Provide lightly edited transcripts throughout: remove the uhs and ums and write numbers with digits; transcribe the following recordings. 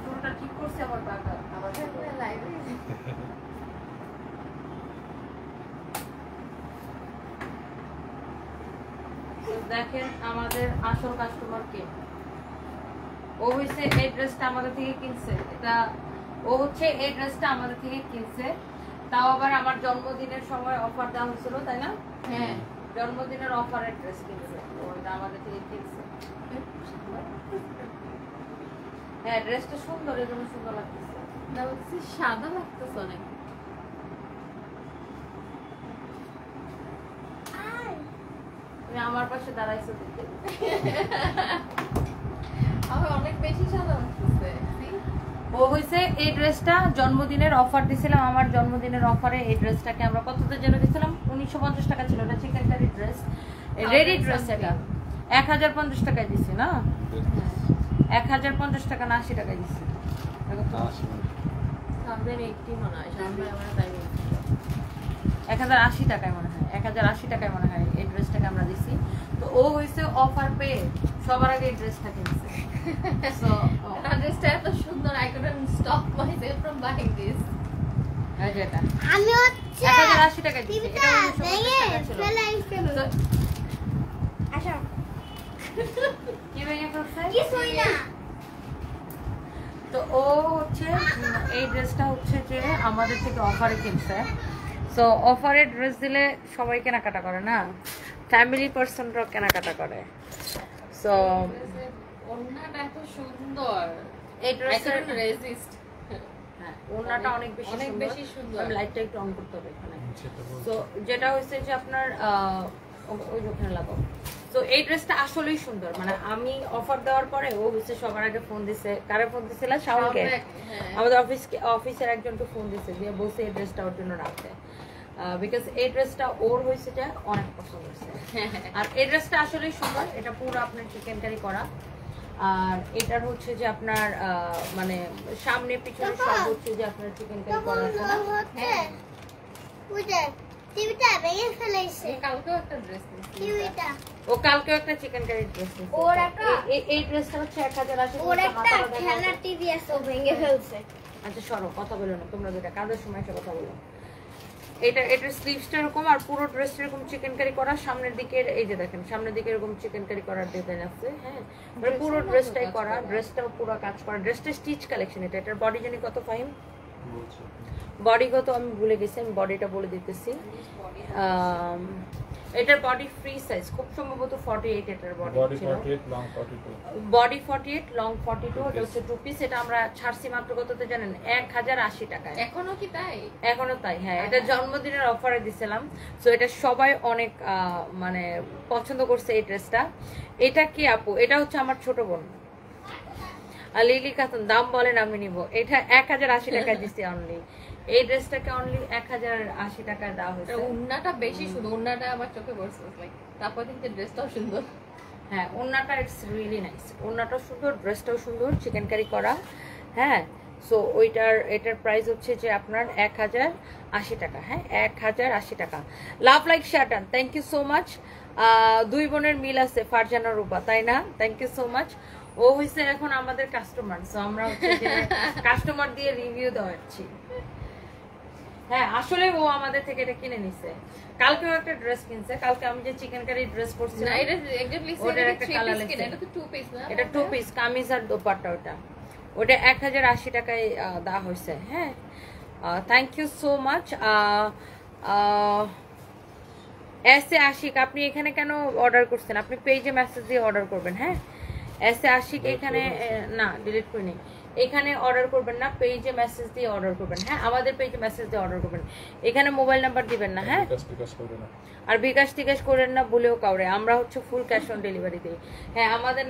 পুরোটা ঠিক করছে আমার বাবা আবার লাইব্রেরি। দেখেন আমাদের আসল কাস্টমার কে। ও হচ্ছে এই ড্রেসটা আমাদের থেকে কিনছে, এটা ও হচ্ছে এই ড্রেসটা আমাদের থেকে কিনছে, তাও আবার আমার জন্মদিনের সময় অফার দেওয়া হয়েছিল, তাই না? হ্যাঁ, জন্মদিনের অফারের ড্রেস কিনছে, তো এটা আমাদের থেকে কিনছে। হ্যাঁ, ড্রেসটা সুন্দর, এই জন্য সুন্দর লাগতেছে। না হচ্ছে সাদা লাগতেছে অনেক। তুমি আমার পাশে দাঁড়াইছো দেখতে। আমার অনেক বেশি সাদা লাগতেছে। ও হইছে এই ড্রেসটা জন্মদিনের অফার দিছিলাম, আমার জন্মদিনের অফারে এই ড্রেসটাকে আমরা কততে যেন দিছিলাম, 1950 টাকা ছিল, এটা chicken curry dress, ready dress, এটা 1050 টাকায় দিছি না, 1050 টাকা না 80 টাকায় দিছি, 1080 টাকায় মনে হয়, 1080 টাকায় মনে হয় এই ড্রেসটাকে আমরা দিছি। তো ও হইছে অফার পেয়ে সবার আগে এই ড্রেসটা কিনছে। সো ড্রেসটা এত সুন্দর, I couldn't stop myself from buying this. এটা আমি হচ্ছে 1080 টাকা দিছি, এটা 1950 টাকা ছিল। আচ্ছা কি ভেঙে ফেলছে? কিছুই না। তো ও হচ্ছে এই ড্রেসটা হচ্ছে যে আমাদের থেকে অফারে কিনছে। সো অফারে ড্রেস দিলে সবাই কেনাকাটা করে না, ফ্যামিলি পার্সনরাও কেনাকাটা করে। সো ওন্নাটা এত সুন্দর, এই ড্রেসের রেজিস্ট, হ্যাঁ ওন্নাটা অনেক বেশি সুন্দর। আমি লাইটটা একটু অন করতে হবে এখানে। সো যেটা হচ্ছে যে আপনার ওই ওখানে লাগাও। তো এই ড্রেসটা আসলেই সুন্দর, মানে আমি অফার দেওয়ার পরে ও হচ্ছে সবার আগে ফোন দিছে, কারে ফোন দিছিল? শাওনকে, আমাদের অফিসের একজনকে ফোন দিছে, দিয়ে বলছে এই ড্রেসটা ওর জন্য রাখতে, বিকজ এই ড্রেসটা ওর হয়েছে যে অনেক পছন্দ হয়েছে। আর এই ড্রেসটা আসলেই সুন্দর, এটা পুরো আপনার চিকেন কারি করা, আর এটার হচ্ছে যে আপনার মানে সামনে পিছনে সব হচ্ছে যে আপনার চিকেন কারি করা আছে না। হ্যাঁ টিভিটা ভেঙে ফেলেছে, কালকেও একটা ড্রেস নিয়েছে, টিভিটা ও কালকেও একটা চিকেন কারি ড্রেস নিয়েছে। ওর একটা এই ড্রেসটা হচ্ছে 1080 ওর একটা খেলনা টিভি আছে, ও ভেঙে ফেলছে। আচ্ছা সরো, কথা বলো না তোমরা, দুটা কাজের সময় এসে কথা বলো। এটার স্লিভসটা এরকম আর পুরো ড্রেসটা এরকম চিকেন কারি করা, সামনের দিকে এই যে দেখেন সামনের দিকে এরকম চিকেন কারি করার ডিজাইন আছে। হ্যাঁ মানে পুরো ড্রেসটাই করা, ড্রেসটাও পুরো কাজ করা, ড্রেসটা স্টিচ কালেকশন। এটার বডি জানি কত ফাইন, বডি কত আমি ভুলে গেছি, আমি বডিটা বলে দিতেছি। এটার বডি ফ্রি সাইজ, খুব সম্ভবত 48 এটার বডি ছিল, বডি 48 লং 42, এটা হচ্ছে 2 পিস। এটা আমরা ছাড়ছি মাত্র কততে জানেন? 1080 টাকায়। এখনো কি তাই? এখনো তাই, হ্যাঁ। এটা জন্মদিনের অফারে দিছিলাম, সো এটা সবাই অনেক মানে পছন্দ করছে এই ড্রেসটা। এটা কি আপু? এটা হচ্ছে আমার ছোট বোন লিলি খাতুন, দাম বলেন আমি নিব। এটা 1080 টাকায় দিছি অনলি, এই ড্রেসটাকে অনলি 1080 টাকায় দেওয়া হয়েছে। ওন্নাটা বেশি সুন্দর, ওন্নাটা আমার চোখে পড়ছে, লাইক তারপর কিন্তু ড্রেসটাও সুন্দর। হ্যাঁ ওন্নাটা ইটস রিয়েলি নাইস, ওন্নাটাও সুন্দর, ড্রেসটাও সুন্দর, চিকেন কারি করা। হ্যাঁ সো এটার প্রাইস হচ্ছে যে আপনার 1080 টাকা। হ্যাঁ 1080 টাকা। লাভ লাইক শাটান, থ্যাংক ইউ সো মাচ। দুই বোনের মিল আছে, ফারজানা রূপা, তাই না? Thank you so much. ও হইছে এখন আমাদের কাস্টমার, সো আমরা হচ্ছে যে কাস্টমার দিয়ে রিভিউ দেওয়াচ্ছি। হ্যাঁ আসলে ও আমাদের থেকে এটা কিনে নিছে, কালকেও একটা ড্রেস কিনছে। কালকে আমি যে চিকেন কারি ড্রেস পরছি না, এটা এক্স্যাক্টলি ওটার একটা কালার আছে, এটা তো 2 পিস না, এটা 2 পিস কামিজ আর দোপাট্টা, ওটা 1080 টাকায় দেওয়া হয়েছে। হ্যাঁ থ্যাংক ইউ সো মাচ। এসে আশিক, আপনি এখানে কেন অর্ডার করছেন? আপনি পেজে মেসেজ দিয়ে অর্ডার করবেন। হ্যাঁ এসে আশিক এখানে না, ডিলিট করে নেই, এখানে অর্ডার করবেন না, পেজে মেসেজ দিয়ে অর্ডার করবেন। হ্যাঁ আমাদের পেজে মেসেজ দিয়ে অর্ডার করবেন, এখানে মোবাইল নাম্বার দিবেন না। হ্যাঁ আর বিকাশ টিকাশ করেন না বলেও কাউরে, আমরা হচ্ছে ফুল ক্যাশ অন ডেলিভারি দিই। হ্যাঁ আমাদের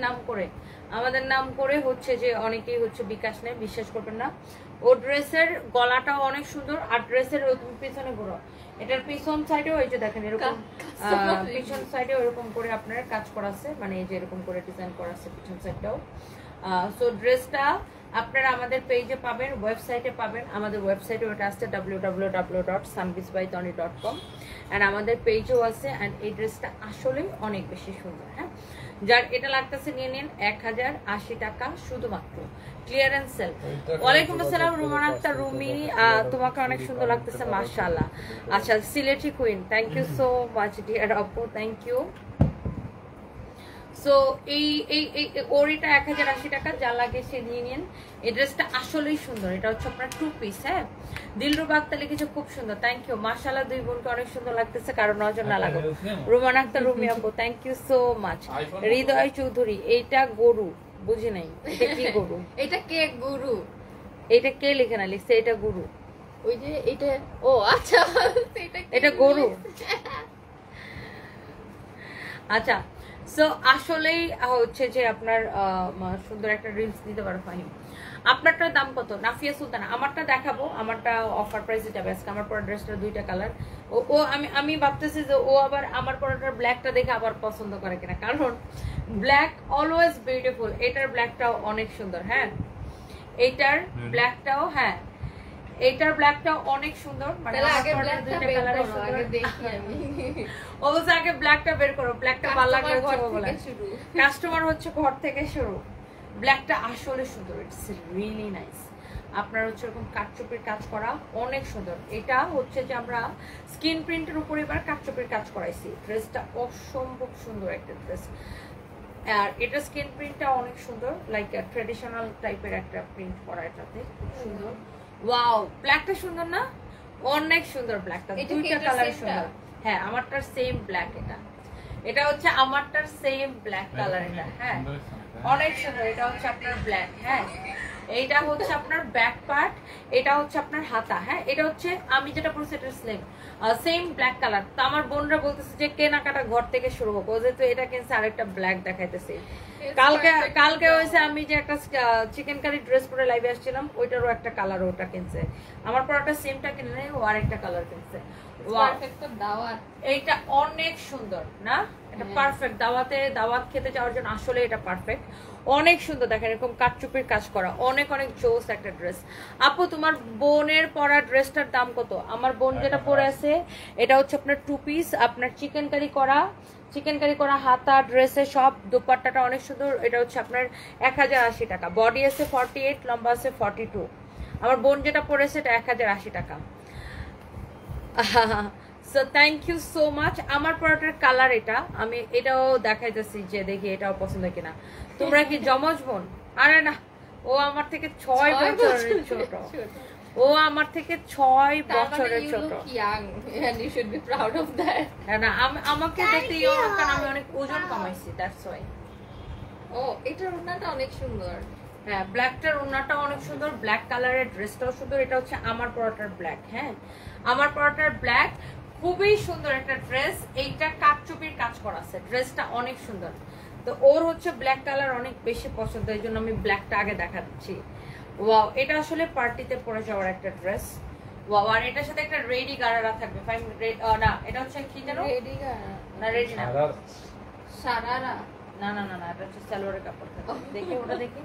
নাম করে হচ্ছে যে অনেকেই হচ্ছে বিকাশ নেয়, বিশ্বাস করবেন না। ও ড্রেসের গলাটাও অনেক সুন্দর, আর ড্রেসের পিছনে ঘোরো, এটার পিছন সাইডেও এই যে দেখেন এরকম, পিছন সাইডেও এরকম করে আপনার কাজ করা আছে, মানে এই যে এরকম করে ডিজাইন করা আছে পিছন সাইডটাও। সো ড্রেসটা আপনারা আমাদের পেজে পাবেন, ওয়েবসাইটে পাবেন। আমাদের ওয়েবসাইটে ওটা আসছে www.sunbeachbytony.com, অ্যান্ড আমাদের পেজও আছে। অ্যান্ড এই ড্রেসটা আসলেই অনেক বেশি সুন্দর। হ্যাঁ যার এটা লাগতেছে নিয়ে নিন 1080 টাকা শুধুমাত্র ক্লিয়ারেন্স সেল। ওয়ালাইকুম আসসালাম রুমান আক্তার রুমি, তোমাকে অনেক সুন্দর লাগতেছে মাশাআল্লাহ। আচ্ছা Sylheti queen, thank you so much dear আপু, থ্যাংক ইউ। সো এই ওর এটা 1080 টাকা, যা লাগে সে নিয়ে নিন। এই ড্রেসটা আসলেই সুন্দর, এটা হচ্ছে আপনার 2 পিস। হ্যাঁ দিলরুবা আক্তার লিখেছে খুব সুন্দর, থ্যাংক ইউ মাশাআল্লাহ, দুই বোনকে অনেক সুন্দর লাগতেছে, কারণ নজর না লাগুক। রুমান আক্তার রুমি আপু, থ্যাংক ইউ সো মাচ। হৃদয় চৌধুরী, এইটা গরু, বুঝি নাই এটা কি গরু? এটা কে গরু? এটা কে লিখে না লিখছে এটা গরু? ওই যে এটা, ও আচ্ছা এটা গরু। আচ্ছা সো আসলেই হচ্ছে যে আপনার সুন্দর একটা রিলস দিতে পারো ফাহিম। আপনারটার দাম কত? নাফিয়া সুলতানা, আমারটা দেখাবো, আমারটা অফার প্রাইসে যাবে আজকে। আমার পরা ড্রেসটার 2টা কালার। ও আমি ভাবতেছি যে ও আবার আমার পরাটার ব্ল্যাকটা দেখে আবার পছন্দ করে কিনা, কারণ ব্ল্যাক অলওয়েজ বিউটিফুল। এটার ব্ল্যাকটাও অনেক সুন্দর। হ্যাঁ এইটার ব্ল্যাকটাও, হ্যাঁ এইটার ব্ল্যাকটাও অনেক সুন্দর। মানে আগে ব্ল্যাকটা বের করো, আগে দেখি আমি। অবশ্যই আগে ব্ল্যাকটা বের করো, ব্ল্যাকটা ভালো লাগলে বলে কাস্টমার হচ্ছে ঘর থেকে শুরু। ব্ল্যাকটা আসলে সুন্দর, ইটস রিয়েলি নাইস। আপনার হচ্ছে এরকম কাটচুপির কাজ করা অনেক সুন্দর। এটা হচ্ছে যে আমরা স্কিন প্রিন্টের উপরে এবার কাটচুপির কাজ করাইছি। ড্রেসটা অসম্ভব সুন্দর একটা ড্রেস, আর এটা স্কিন প্রিন্টটা অনেক সুন্দর, লাইক ট্রেডিশনাল টাইপের একটা প্রিন্ট করা, এটাতে খুব সুন্দর। ওয়াও ব্ল্যাকটা সুন্দর না? অনেক সুন্দর ব্ল্যাকটা, 2টা কালার সুন্দর। হ্যাঁ আমারটার সেম ব্ল্যাক, এটা হচ্ছে আমারটার সেম ব্ল্যাক কালার এটা। হ্যাঁ অনেক সুন্দর, এটা হচ্ছে আপনার ব্ল্যাক। হ্যাঁ এইটা হচ্ছে আপনার ব্যাক পার্ট, এটা হচ্ছে আপনার হাতা। হ্যাঁ এটা হচ্ছে আমি যেটা পরছি এটা সেম ব্ল্যাক কালার। তো আমার বোনরা বলতেছে যে কেনাকাটা ঘর থেকে শুরু হোক, ও যেহেতু এটা কিনছে আরেকটা ব্ল্যাক দেখাইতেছে। কালকে হয়েছে আমি যে একটা চিকেন কারি ড্রেস পরে লাইভে আসছিলাম, ওইটারও একটা কালার ওটা কিনছে। আমার পরাটা সেমটা কিনে নেই, ও আরেকটা কালার কিনছে। এইটা অনেক সুন্দর না? এটা পারফেক্ট দাওয়াত খেতে যাওয়ার জন্য আসলে এটা পারফেক্ট, অনেক সুন্দর। দেখেন এরকম কাটচুপির কাজ করা, অনেক অনেক জোস একটা ড্রেস। আপু তোমার বোনের পরা ড্রেসটার দাম কত? আমার বোন যেটা পরে আছে এটা হচ্ছে আপনার 2 পিস, আপনার চিকেন কারি করা হাতা ড্রেসে সব। দোপাট্টাটা অনেক সুন্দর, এটা হচ্ছে আপনার 1080 টাকা। বডি আছে 48, লম্বা আছে 42। আমার বোন যেটা পরেছে এটা 1080 টাকা। So thank you so much. আমার পরাটার কালার এটা, আমি এটাও দেখাইতেছি যে দেখি এটাও পছন্দ কিনা। তোমরা কি জমজ বোন? আরে না, ও আমার থেকে 6 বছরের ছোট। ও আমার থেকে 6 বছরের ছোট। না আমাকে দেখতে কারণ আমি অনেক ওজন কমাইছি, দ্যাটস ওয়াই। ও এটার ওড়নাটা অনেক সুন্দর। হ্যাঁ ব্ল্যাকটার ওড়নাটাও অনেক সুন্দর, ব্ল্যাক কালারের ড্রেসটাও সুন্দর। এটা হচ্ছে আমার পরাটার ব্ল্যাক। হ্যাঁ আমার পরাটার ব্ল্যাক, খুবই সুন্দর একটা ড্রেস। এইটা কাটচুপির কাজ করা আছে, ড্রেসটা অনেক সুন্দর। তো ওর হচ্ছে ব্ল্যাক কালার অনেক বেশি পছন্দ, এই জন্য আমি ব্ল্যাকটা আগে দেখাচ্ছি। ওয়াও এটা আসলে পার্টিতে পরে যাওয়ার একটা ড্রেস। ওয়াও আর এটার সাথে একটা রেডি গারারা থাকবে। ফাইন না এটা হচ্ছে কি জানো? রেডি গারারা না, রেডি না, সারারা। না না না না, এটা হচ্ছে সালোয়ারের কাপড় থাকবে। দেখি ওটা দেখি,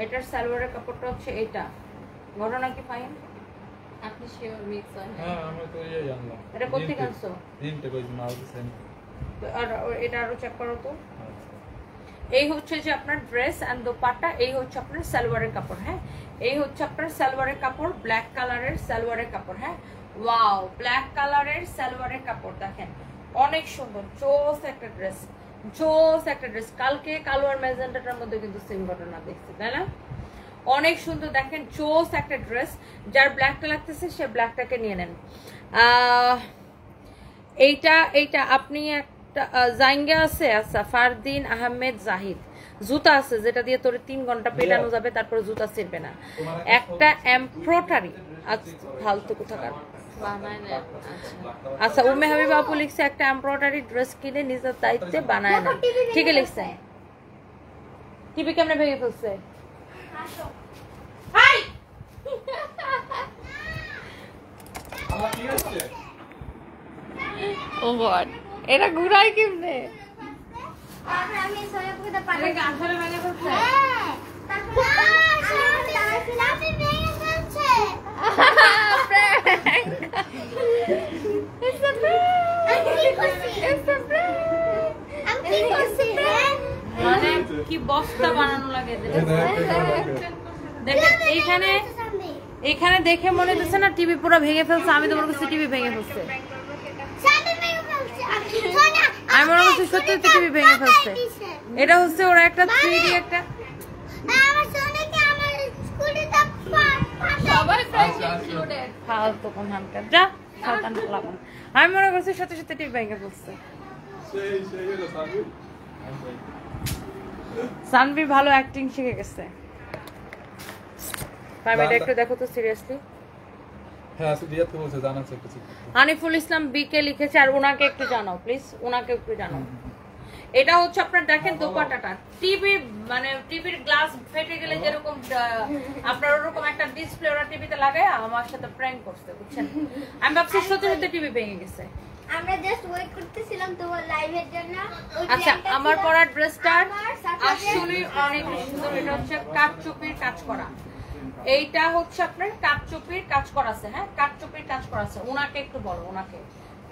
এটার সালোয়ারের কাপড়টা হচ্ছে এটা। ঘটনা কি ফাইন? আপনি শিওর মিক্স হয়? হ্যাঁ আমি তো এই জানলাম। এটা কোথা থেকে আনছো? তিনটে কই মাল সেম। আর এটা আরো চেক করো তো। এই হচ্ছে যে আপনার ড্রেস এন্ড দোপাট্টা, এই হচ্ছে আপনার সালোয়ারের কাপড়। হ্যাঁ এই হচ্ছে আপনার সালোয়ারের কাপড়, ব্ল্যাক কালারের সালোয়ারের কাপড়। হ্যাঁ ওয়াও ব্ল্যাক কালারের সালোয়ারের কাপড় দেখেন, অনেক সুন্দর জোস একটা ড্রেস, জোস একটা ড্রেস। কালকে কালো আর ম্যাজেন্টাটার মধ্যে কিন্তু সেম ঘটনা দেখছি, তাই না? অনেক সুন্দর দেখেন, জোস একটা ড্রেস। যার ব্ল্যাকটা লাগতেছে সে ব্ল্যাকটাকে নিয়ে নেন। এইটা আপনি একটা জাইঙ্গা আছে, আচ্ছা ফারদিন আহমেদ জাহিদ, জুতা আছে যেটা দিয়ে তোর 3 ঘন্টা পেটানো যাবে, তারপর জুতা ছিড়বে না। একটা এমব্রয়ডারি, ফালতু কোথাকার। আচ্ছা উম্মে হাবিবা আপু লিখছে একটা এমব্রয়ডারি ড্রেস কিনে নিজের দায়িত্বে বানায় না। ঠিকই লিখছে। টিভি কেমনে ভেঙে ফেলছে? ও গড, এটা ঘুরাই কেমনে? আমি সোয়াপুকে পাঠাই এটা আসলে ভেঙে ফেলছে। তারপর আমি ভেঙে ফেলছে। মানে কি বস্তা বানানো লাগে দেখেন এইখানে এখানে দেখে মনে হচ্ছে না টিভি পুরো ভেঙে ফেলছে। আমি তো মনে করছি টিভি ভেঙে ফেলছে, আমি মনে করছি সত্যি টিভি ভেঙে ফেলছে। এটা হচ্ছে ওরা একটা 3D একটা ফালতু কোন হানকার যা ফালতান লাগান। আমি মনে করছি সত্যি সত্যি টিভি ভেঙে ফেলছে। সানভি ভালো অ্যাক্টিং শিখে গেছে। এটা একটু দেখো তো সিরিয়াসলি। হ্যাঁ রিয়াদ তো বলছে জানাচ্ছে কিছু। আনিফুল ইসলাম বিকে লিখেছে, আর ওনাকে একটু জানাও প্লিজ, ওনাকে একটু জানাও। এটা হচ্ছে আপনার দেখেন দোপাট্টাটা টিভি মানে টিভির গ্লাস ফেটে গেলে যেরকম আপনার ওরকম একটা ডিসপ্লে ওরা টিভিতে লাগায় আমার সাথে প্র্যাঙ্ক করতে, বুঝছেন? আমি ভাবছি সত্যি সত্যি টিভি ভেঙে গেছে। আমরা জাস্ট ওয়েট করতেছিলাম তোমার লাইভের জন্য। আচ্ছা আমার পরা ড্রেসটা আসলে অনেক সুন্দর। এটা হচ্ছে কাঠচুপির কাজ করা, এইটা হচ্ছে আপনার কাঠচুপির কাজ করা আছে। হ্যাঁ কাঠচুপির কাজ করা আছে। ওনাকে একটু বলো, ওনাকে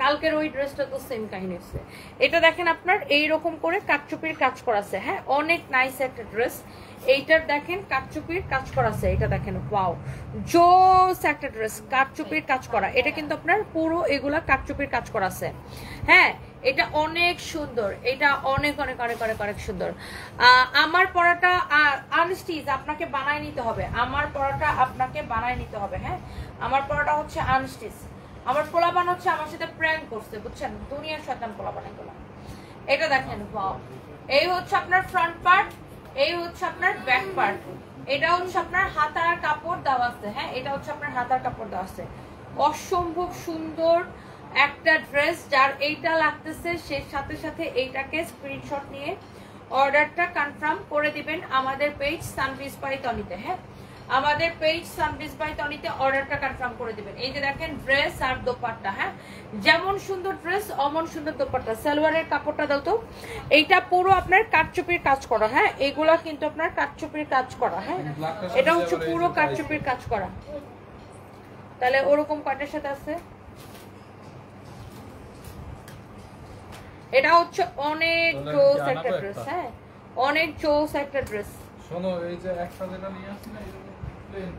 কালকের ওই ড্রেসটা তো সেম কাহিনী হচ্ছে। এটা দেখেন আপনার এইরকম করে কাঠচুপির কাজ করা আছে। হ্যাঁ অনেক নাইস একটা ড্রেস। এইটার দেখেন কাঠচুপির কাজ করা আছে। এটা দেখেন ওয়াও জোস একটা ড্রেস, কাঠচুপির কাজ করা। এটা কিন্তু আপনার পুরো এগুলা কাঠচুপির কাজ করা আছে। হ্যাঁ এটা অনেক সুন্দর, এটা অনেক অনেক অনেক অনেক অনেক সুন্দর। আমার পরাটা আনস্টিচ আপনাকে বানায় নিতে হবে, আমার পরাটা আপনাকে বানায় নিতে হবে। হ্যাঁ আমার পরাটা হচ্ছে আনস্টিচ। আমার পোলাপান হচ্ছে আমার সাথে প্র্যাঙ্ক করছে, বুঝছেন? দুনিয়ার শয়তান পোলাপান এগুলো। এটা দেখেন ওয়াও, এই হচ্ছে আপনার ফ্রন্ট পার্ট, এই হচ্ছে আপনার ব্যাক পার্ট। এটা হচ্ছে আপনার হাতার কাপড় দেওয়া আছে। হ্যাঁ এটা হচ্ছে আপনার হাতার কাপড় দেওয়া আছে। অসম্ভব সুন্দর একটা ড্রেস। যার এইটা লাগতেছে সে সাথে সাথে এইটাকে স্ক্রিনশট নিয়ে অর্ডারটা কনফার্ম করে দিবেন আমাদের পেজ সানভিজ বাই তনিতে। হ্যাঁ আমাদের পেজ সানভিজ বাই তনিতে অর্ডারটা কনফার্ম করে দিবেন। এই যে দেখেন ড্রেস আর দোপাট্টা। হ্যাঁ যেমন সুন্দর ড্রেস অমন সুন্দর দোপাট্টা। সালোয়ারের কাপড়টা দাও তো। এইটা পুরো আপনার কাঠচুপির কাজ করা। হ্যাঁ এগুলা কিন্তু আপনার কাঠচুপির কাজ করা। হ্যাঁ এটা হচ্ছে পুরো কাঠচুপির কাজ করা। তাহলে ওরকম কয়টার সাথে আছে? এটা হচ্ছে অনেক জোস একটা ড্রেস। হ্যাঁ অনেক জোস একটা ড্রেস। শোনো এই যে একটা যেটা নিয়ে আসছি না প্লেন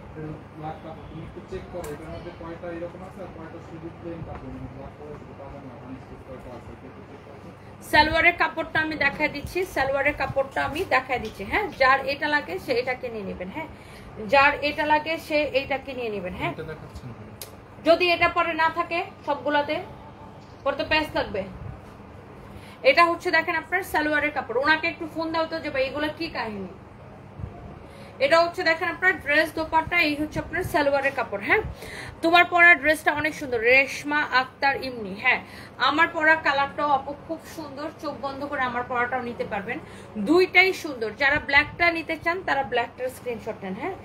ব্ল্যাক কাপড়, তুমি একটু চেক করো এটার মধ্যে কয়টা এরকম আছে আর কয়টা শুধু প্লেন কাপড় ব্ল্যাক করে শুধু পাবেন না, আনস্টিচ কয়টা আছে একটু চেক করো। সালোয়ারের কাপড়টা আমি দেখাই দিচ্ছি, সালোয়ারের কাপড়টা আমি দেখাই দিচ্ছি। হ্যাঁ যার এটা লাগে সে এটাকে নিয়ে নেবেন। হ্যাঁ যার এটা লাগে সে এইটাকে নিয়ে নেবেন। হ্যাঁ এটা দেখাচ্ছেন যদি এটা পরে না থাকে সবগুলাতে পরে তো প্যাচ থাকবে। এটা হচ্ছে দেখেন আপনার সালোয়ারের কাপড়। ওনাকে একটু ফোন দাও তো যে ভাই এগুলো কি কাহিনী। এটা হচ্ছে দেখেন আপনার ড্রেস দোপাট্টা, এই হচ্ছে আপনার সালোয়ারের কাপড়। হ্যাঁ তোমার পরা ড্রেসটা অনেক সুন্দর, রেশমা আক্তার ইমনি। হ্যাঁ আমার পরা কালারটাও আপু খুব সুন্দর, চোখ বন্ধ করে আমার পরাটাও নিতে পারবেন, দুইটাই সুন্দর। যারা ব্ল্যাকটা নিতে চান তারা ব্ল্যাকটার স্ক্রিনশট নেন। হ্যাঁ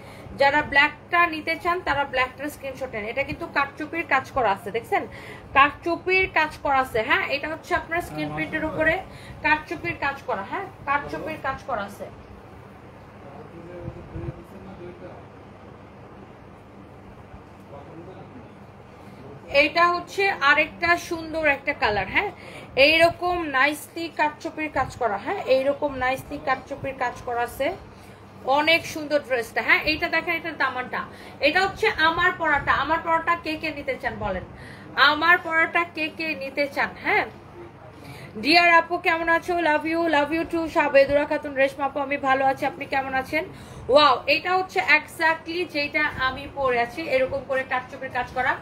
যারা ব্ল্যাকটা নিতে চান তারা ব্ল্যাকটার স্ক্রিনশট নেন। এটা কিন্তু কাঠচুপির কাজ করা আছে, দেখছেন কাঠচুপির কাজ করা আছে। হ্যাঁ এটা হচ্ছে আপনার স্ক্রিন প্রিন্টের উপরে কাঠচুপির কাজ করা। হ্যাঁ কাঠচুপির কাজ করা আছে। এইটা হচ্ছে আরেকটা সুন্দর একটা কালার। হ্যাঁ এইরকম নাইসলি কাঠচুপির কাজ করা। হ্যাঁ এইরকম নাইসলি কাঠচুপির কাজ করা আছে, অনেক সুন্দর ড্রেসটা। হ্যাঁ এইটা দেখেন এটার দামানটা। এটা হচ্ছে আমার পরাটা। আমার পরাটা কে কে নিতে চান বলেন, আমার পরাটা কে কে নিতে চান? হ্যাঁ ডিয়ার আপু কেমন আছো? Love you too Sabedura Khatun. Reshma আপু আমি ভালো আছি, আপনি কেমন আছেন? ওয়াও এটা হচ্ছে এক্স্যাক্টলি যেটা আমি পরে আছি, এরকম করে কাঠচুপির কাজ করা।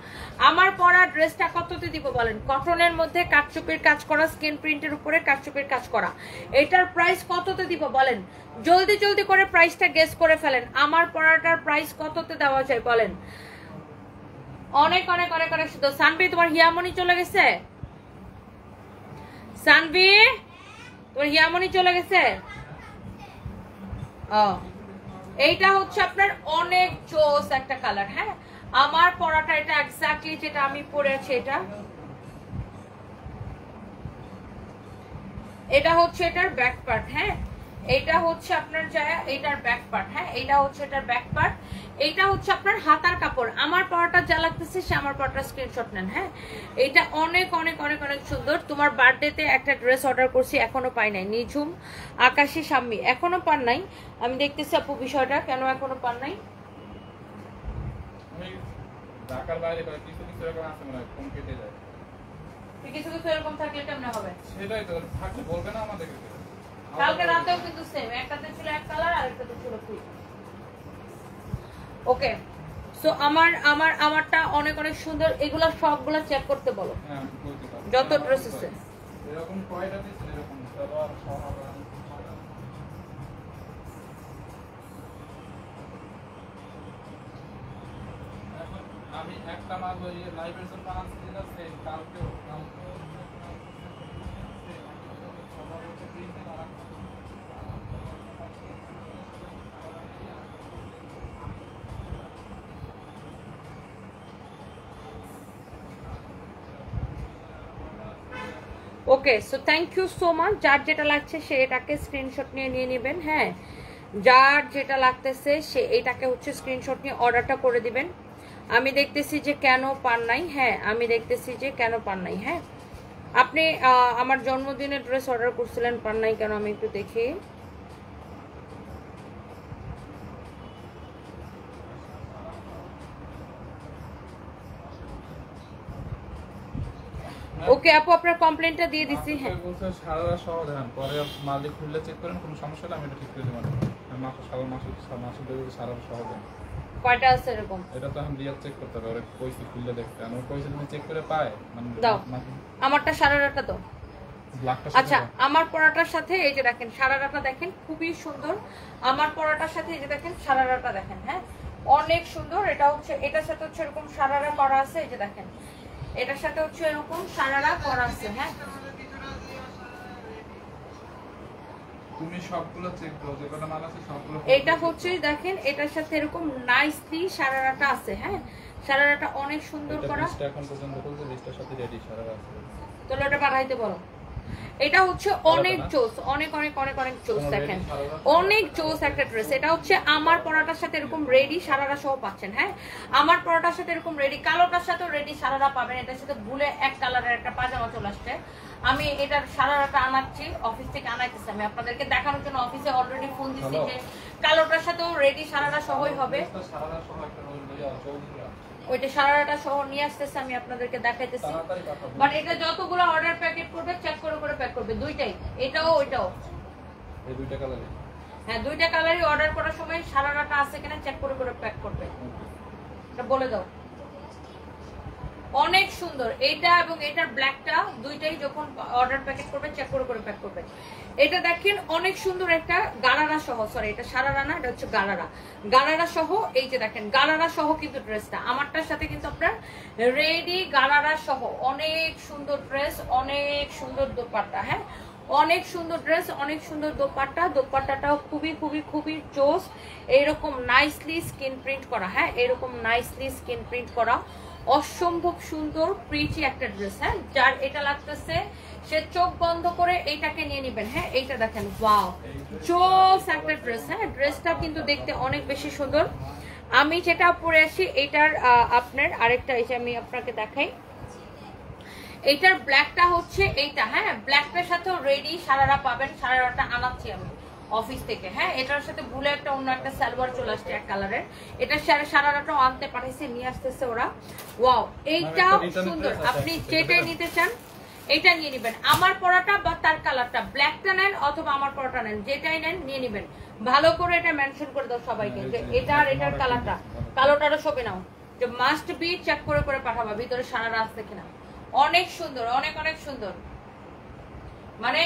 আমার পরা ড্রেসটা কততে দিব বলেন? কটনের মধ্যে কাঠচুপির কাজ করা, স্কিন প্রিন্টের উপরে কাঠচুপির কাজ করা। এটার প্রাইস কততে দিব বলেন? জলদি জলদি করে প্রাইসটা গেস করে ফেলেন। আমার পরাটার প্রাইস কততে দেওয়া যায় বলেন? অনেক অনেক অনেক অনেক সুন্দর। সানভি তোমার হিয়ামনি চলে গেছে? সানভি তোর হিয়ামনি চলে গেছে? এইটা হচ্ছে আপনার অনেক জোস একটা কালার। হ্যাঁ আমার পরাটা এটা এক্স্যাক্টলি যেটা আমি পরে আছি। এটা হচ্ছে এটার ব্যাক পার্ট। হ্যাঁ এটা হচ্ছে আপনার যায় এটার ব্যাক পার্ট, হ্যাঁ এটা হচ্ছে এটার ব্যাক পার্ট, এটা হচ্ছে আপনার হাতার কাপড়। আমার পরাটা যা লাগতেছে সে আমার পরাটা স্ক্রিনশট নেন। হ্যাঁ এটা অনেক অনেক অনেক অনেক সুন্দর। তোমার বার্থডেতে একটা ড্রেস অর্ডার করছি, এখনো পাই নাই। নিঝুম আকাশী সাম্মি এখনো পান নাই। আমি দেখতেছি আপু বিষয়টা কেন এখনো পান নাই। আমি ঢাকার বাইরে কিছু কিছু এরকম আছে মনে হয় ফোন কেটে যায়। কিছু কিছু এরকম থাকলে কেমনে হবে? সেটাই তো থাকলে বলবে না আমাদেরকে। কালকে রাতেও কিন্তু সেম, একটাতে ছিল এক কালার আর একটাতে ছিল পিঙ্ক। ওকে সো আমারটা অনেক অনেক সুন্দর। এগুলা সবগুলা চেক করতে বলো হ্যাঁ বলতে পারবো। যত ড্রেস আছে। এরকম কয়টা দিচ্ছে এরকম সবার সমাধান। এখন আমি একটা মাল ওই লাইভের জন্য আনছি যেটা সেম কালকেও সবার হচ্ছে প্রিন্টে আর okay so thank you so much. যার যেটা লাগছে সে এটাকে স্ক্রিনশট নিয়ে নেবেন। হ্যাঁ যার যেটা লাগতেছে সে এটাকে হচ্ছে স্ক্রিনশট নিয়ে অর্ডারটা করে দিবেন। আমি দেখতেছি যে কেন পান নাই। হ্যাঁ আমি দেখতেছি যে কেন পান নাই। হ্যাঁ আপনি আমার জন্মদিনের ড্রেস অর্ডার করছিলেন, পান নাই কেন আমি একটু দেখি। ওকে আপু আপনার কমপ্লেইনটা দিয়ে দিছি। হ্যাঁ বলছে সারা সহ দেন পরে মালিক খুললে চেক করেন কোনো সমস্যা হলে আমি এটা ঠিক করে দেব। মাসে সারা মাসে সারা সহ দেন। কয়টা আছে এরকম? এটা তো আমি রিয়াল চেক করতে হবে। ওরে কইছি খুললে দেখতে। আমি কইছি তুমি চেক করে পায় মানে দাও আমারটা সারারাটা দাও। আচ্ছা আমার পরাটার সাথে এই যে দেখেন সারারাটা দেখেন খুবই সুন্দর। আমার পরাটার সাথে এই যে দেখেন সারারাটা দেখেন। হ্যাঁ অনেক সুন্দর। এটা হচ্ছে এটার সাথে হচ্ছে এরকম সারারা করা আছে। এই যে দেখেন এটার সাথে হচ্ছে এরকম সারারা করা আছে। হ্যাঁ তুমি সবগুলো চেক করো যেগুলো মাল আছে সবগুলো। এটা হচ্ছে দেখেন এটার সাথে এরকম নাইসলি সারারাটা আছে। হ্যাঁ সারারাটা অনেক সুন্দর করা। এটা এখন পর্যন্ত বলতে লিস্টের সাথে রেডি সারারা আছে। তাহলে ওটা পাঠাইতে বলো। এটা হচ্ছে অনেক জোস, অনেক অনেক অনেক অনেক জোস। দেখেন অনেক জোস একটা ড্রেস। এটা হচ্ছে আমার পরাটার সাথে এরকম রেডি সারারা সহ পাচ্ছেন। হ্যাঁ আমার পরাটার সাথে এরকম রেডি, কালোটার সাথেও রেডি সারারা পাবেন। এটার সাথে ভুলে এক কালারের একটা পাজামা চলে আসছে। আমি এটার সারারাটা আনাচ্ছি, অফিস থেকে আনাইতেছি। আমি আপনাদেরকে দেখানোর জন্য অফিসে অলরেডি ফোন দিচ্ছি যে কালোটার সাথেও রেডি সারারা সহই হবে। সারারা সহ একটা রোল লইয়া চৌধুরী ওইটা সারারাটা সহ নিয়ে আসতেছে, আমি আপনাদেরকে দেখাইতেছি। বাট এটা যতগুলো অর্ডার প্যাকেট করবে চেক করে করে প্যাক করবে, দুইটাই, এটাও ওইটাও। এই দুইটা কালারই? হ্যাঁ দুইটা কালারই অর্ডার করার সময় সারারাটা আছে কিনা চেক করে করে প্যাক করবে। এটা বলে দাও। অনেক সুন্দর এইটা এবং এটার ব্ল্যাকটা দুইটাই যখন অর্ডার প্যাকেট করবে চেক করে করে প্যাক করবে। এটা দেখেন অনেক সুন্দর একটা গারারা সহ, সরি এটা সারারা না, এটা হচ্ছে গারারা, গারারা সহ। এই যে দেখেন গারারা সহ কিন্তু ড্রেসটা আমারটার সাথে কিন্তু আপনার রেডি গারারা সহ। অনেক সুন্দর ড্রেস, অনেক সুন্দর দোপাট্টা। হ্যাঁ অনেক সুন্দর ড্রেস, অনেক সুন্দর দোপাট্টা। দোপাট্টাটাও খুবই খুবই খুবই জোস। এইরকম নাইসলি স্কিন প্রিন্ট করা। হ্যাঁ এরকম নাইসলি স্কিন প্রিন্ট করা, অসম্ভব সুন্দর প্রিটি একটা ড্রেস। হ্যাঁ যার এটা লাগতেছে সে চোখ বন্ধ করে এইটাকে নিয়ে নেবেন। হ্যাঁ এইটা দেখেন ওয়াও জোস একটা ড্রেস। হ্যাঁ ড্রেসটা কিন্তু দেখতে অনেক বেশি সুন্দর। আমি যেটা পরে আসি এটার আপনার আরেকটা, এই যে আমি আপনাকে দেখাই, এইটার ব্ল্যাকটা হচ্ছে এইটা। হ্যাঁ ব্ল্যাকটার সাথেও রেডি সারারা পাবেন। সারারাটা আনাচ্ছি আমি অফিস থেকে। হ্যাঁ এটার সাথে ভুলে একটা অন্য একটা সালোয়ার চলে আসছে এক কালারের। এটা সারারাটাও আনতে পাঠাইছে, নিয়ে আসতেছে ওরা। ওয়াও এইটা সুন্দর। আপনি যেটাই নিতে চান এটা নিয়ে নেবেন। আমার পরাটা বা তার কালারটা, ব্ল্যাকটা নেন অথবা আমার পরাটা নেন, যেটাই নেন নিয়ে নেবেন। ভালো করে এটা মেনশন করে দাও সবাইকে যে এটা আর এটার কালারটা, কালোটারও ছবি নাও, যে মাস্ট বি চেক করে করে পাঠাবা ভিতরে সারারা আসছে কিনা। অনেক সুন্দর, অনেক অনেক সুন্দর। মানে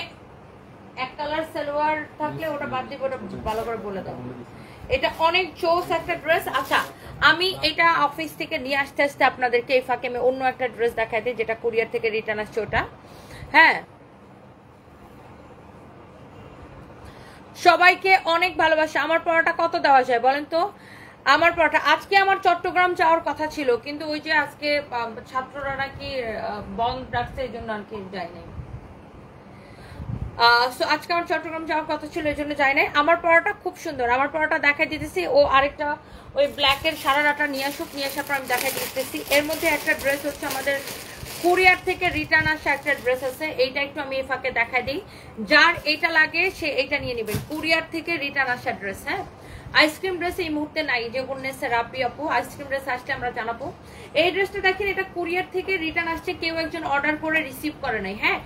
এক কালার সালোয়ার থাকলে ওটা বাদ দিব, ওটা ভালো করে বলে দাও। এটা অনেক জোস একটা ড্রেস। আচ্ছা আমি এটা অফিস থেকে নিয়ে আসতে আসতে আপনাদেরকে এই ফাঁকে আমি অন্য একটা ড্রেস দেখাই দিই যেটা কুরিয়ার থেকে রিটার্ন আসছে ওটা। হ্যাঁ সবাইকে অনেক ভালোবাসা। আমার পড়াটা কত দেওয়া যায় বলেন তো? আমার পড়াটা আজকে আমার চট্টগ্রাম যাওয়ার কথা ছিল, কিন্তু ওই যে আজকে ছাত্ররা নাকি বন্ধ রাখছে এই জন্য আর কি যাই নাই। সো আজকে আমার চট্টগ্রাম যাওয়ার কথা ছিল, এই জন্য যাই নাই। আমার পড়াটা খুব সুন্দর, আমার পড়াটা দেখাই দিতেছি। ও আরেকটা ওই ব্ল্যাকের সারারাটা নিয়ে আসুক, নিয়ে আসার পর আমি দেখাই দিতেছি। এর মধ্যে একটা ড্রেস হচ্ছে আমাদের কুরিয়ার থেকে রিটার্ন আসা একটা ড্রেস আছে, এইটা একটু আমি এই ফাঁকে দেখাই দিই। যার এইটা লাগে সে এইটা নিয়ে নেবেন, কুরিয়ার থেকে রিটার্ন আসা ড্রেস। হ্যাঁ, আইসক্রিম ড্রেস এই মুহূর্তে নাই, যে বলছে রাপি আপু আইসক্রিম ড্রেস আসলে আমরা জানাবো। এই ড্রেসটা দেখেন, এটা কুরিয়ার থেকে রিটার্ন আসছে, কেউ একজন অর্ডার করে রিসিভ করে নাই। হ্যাঁ,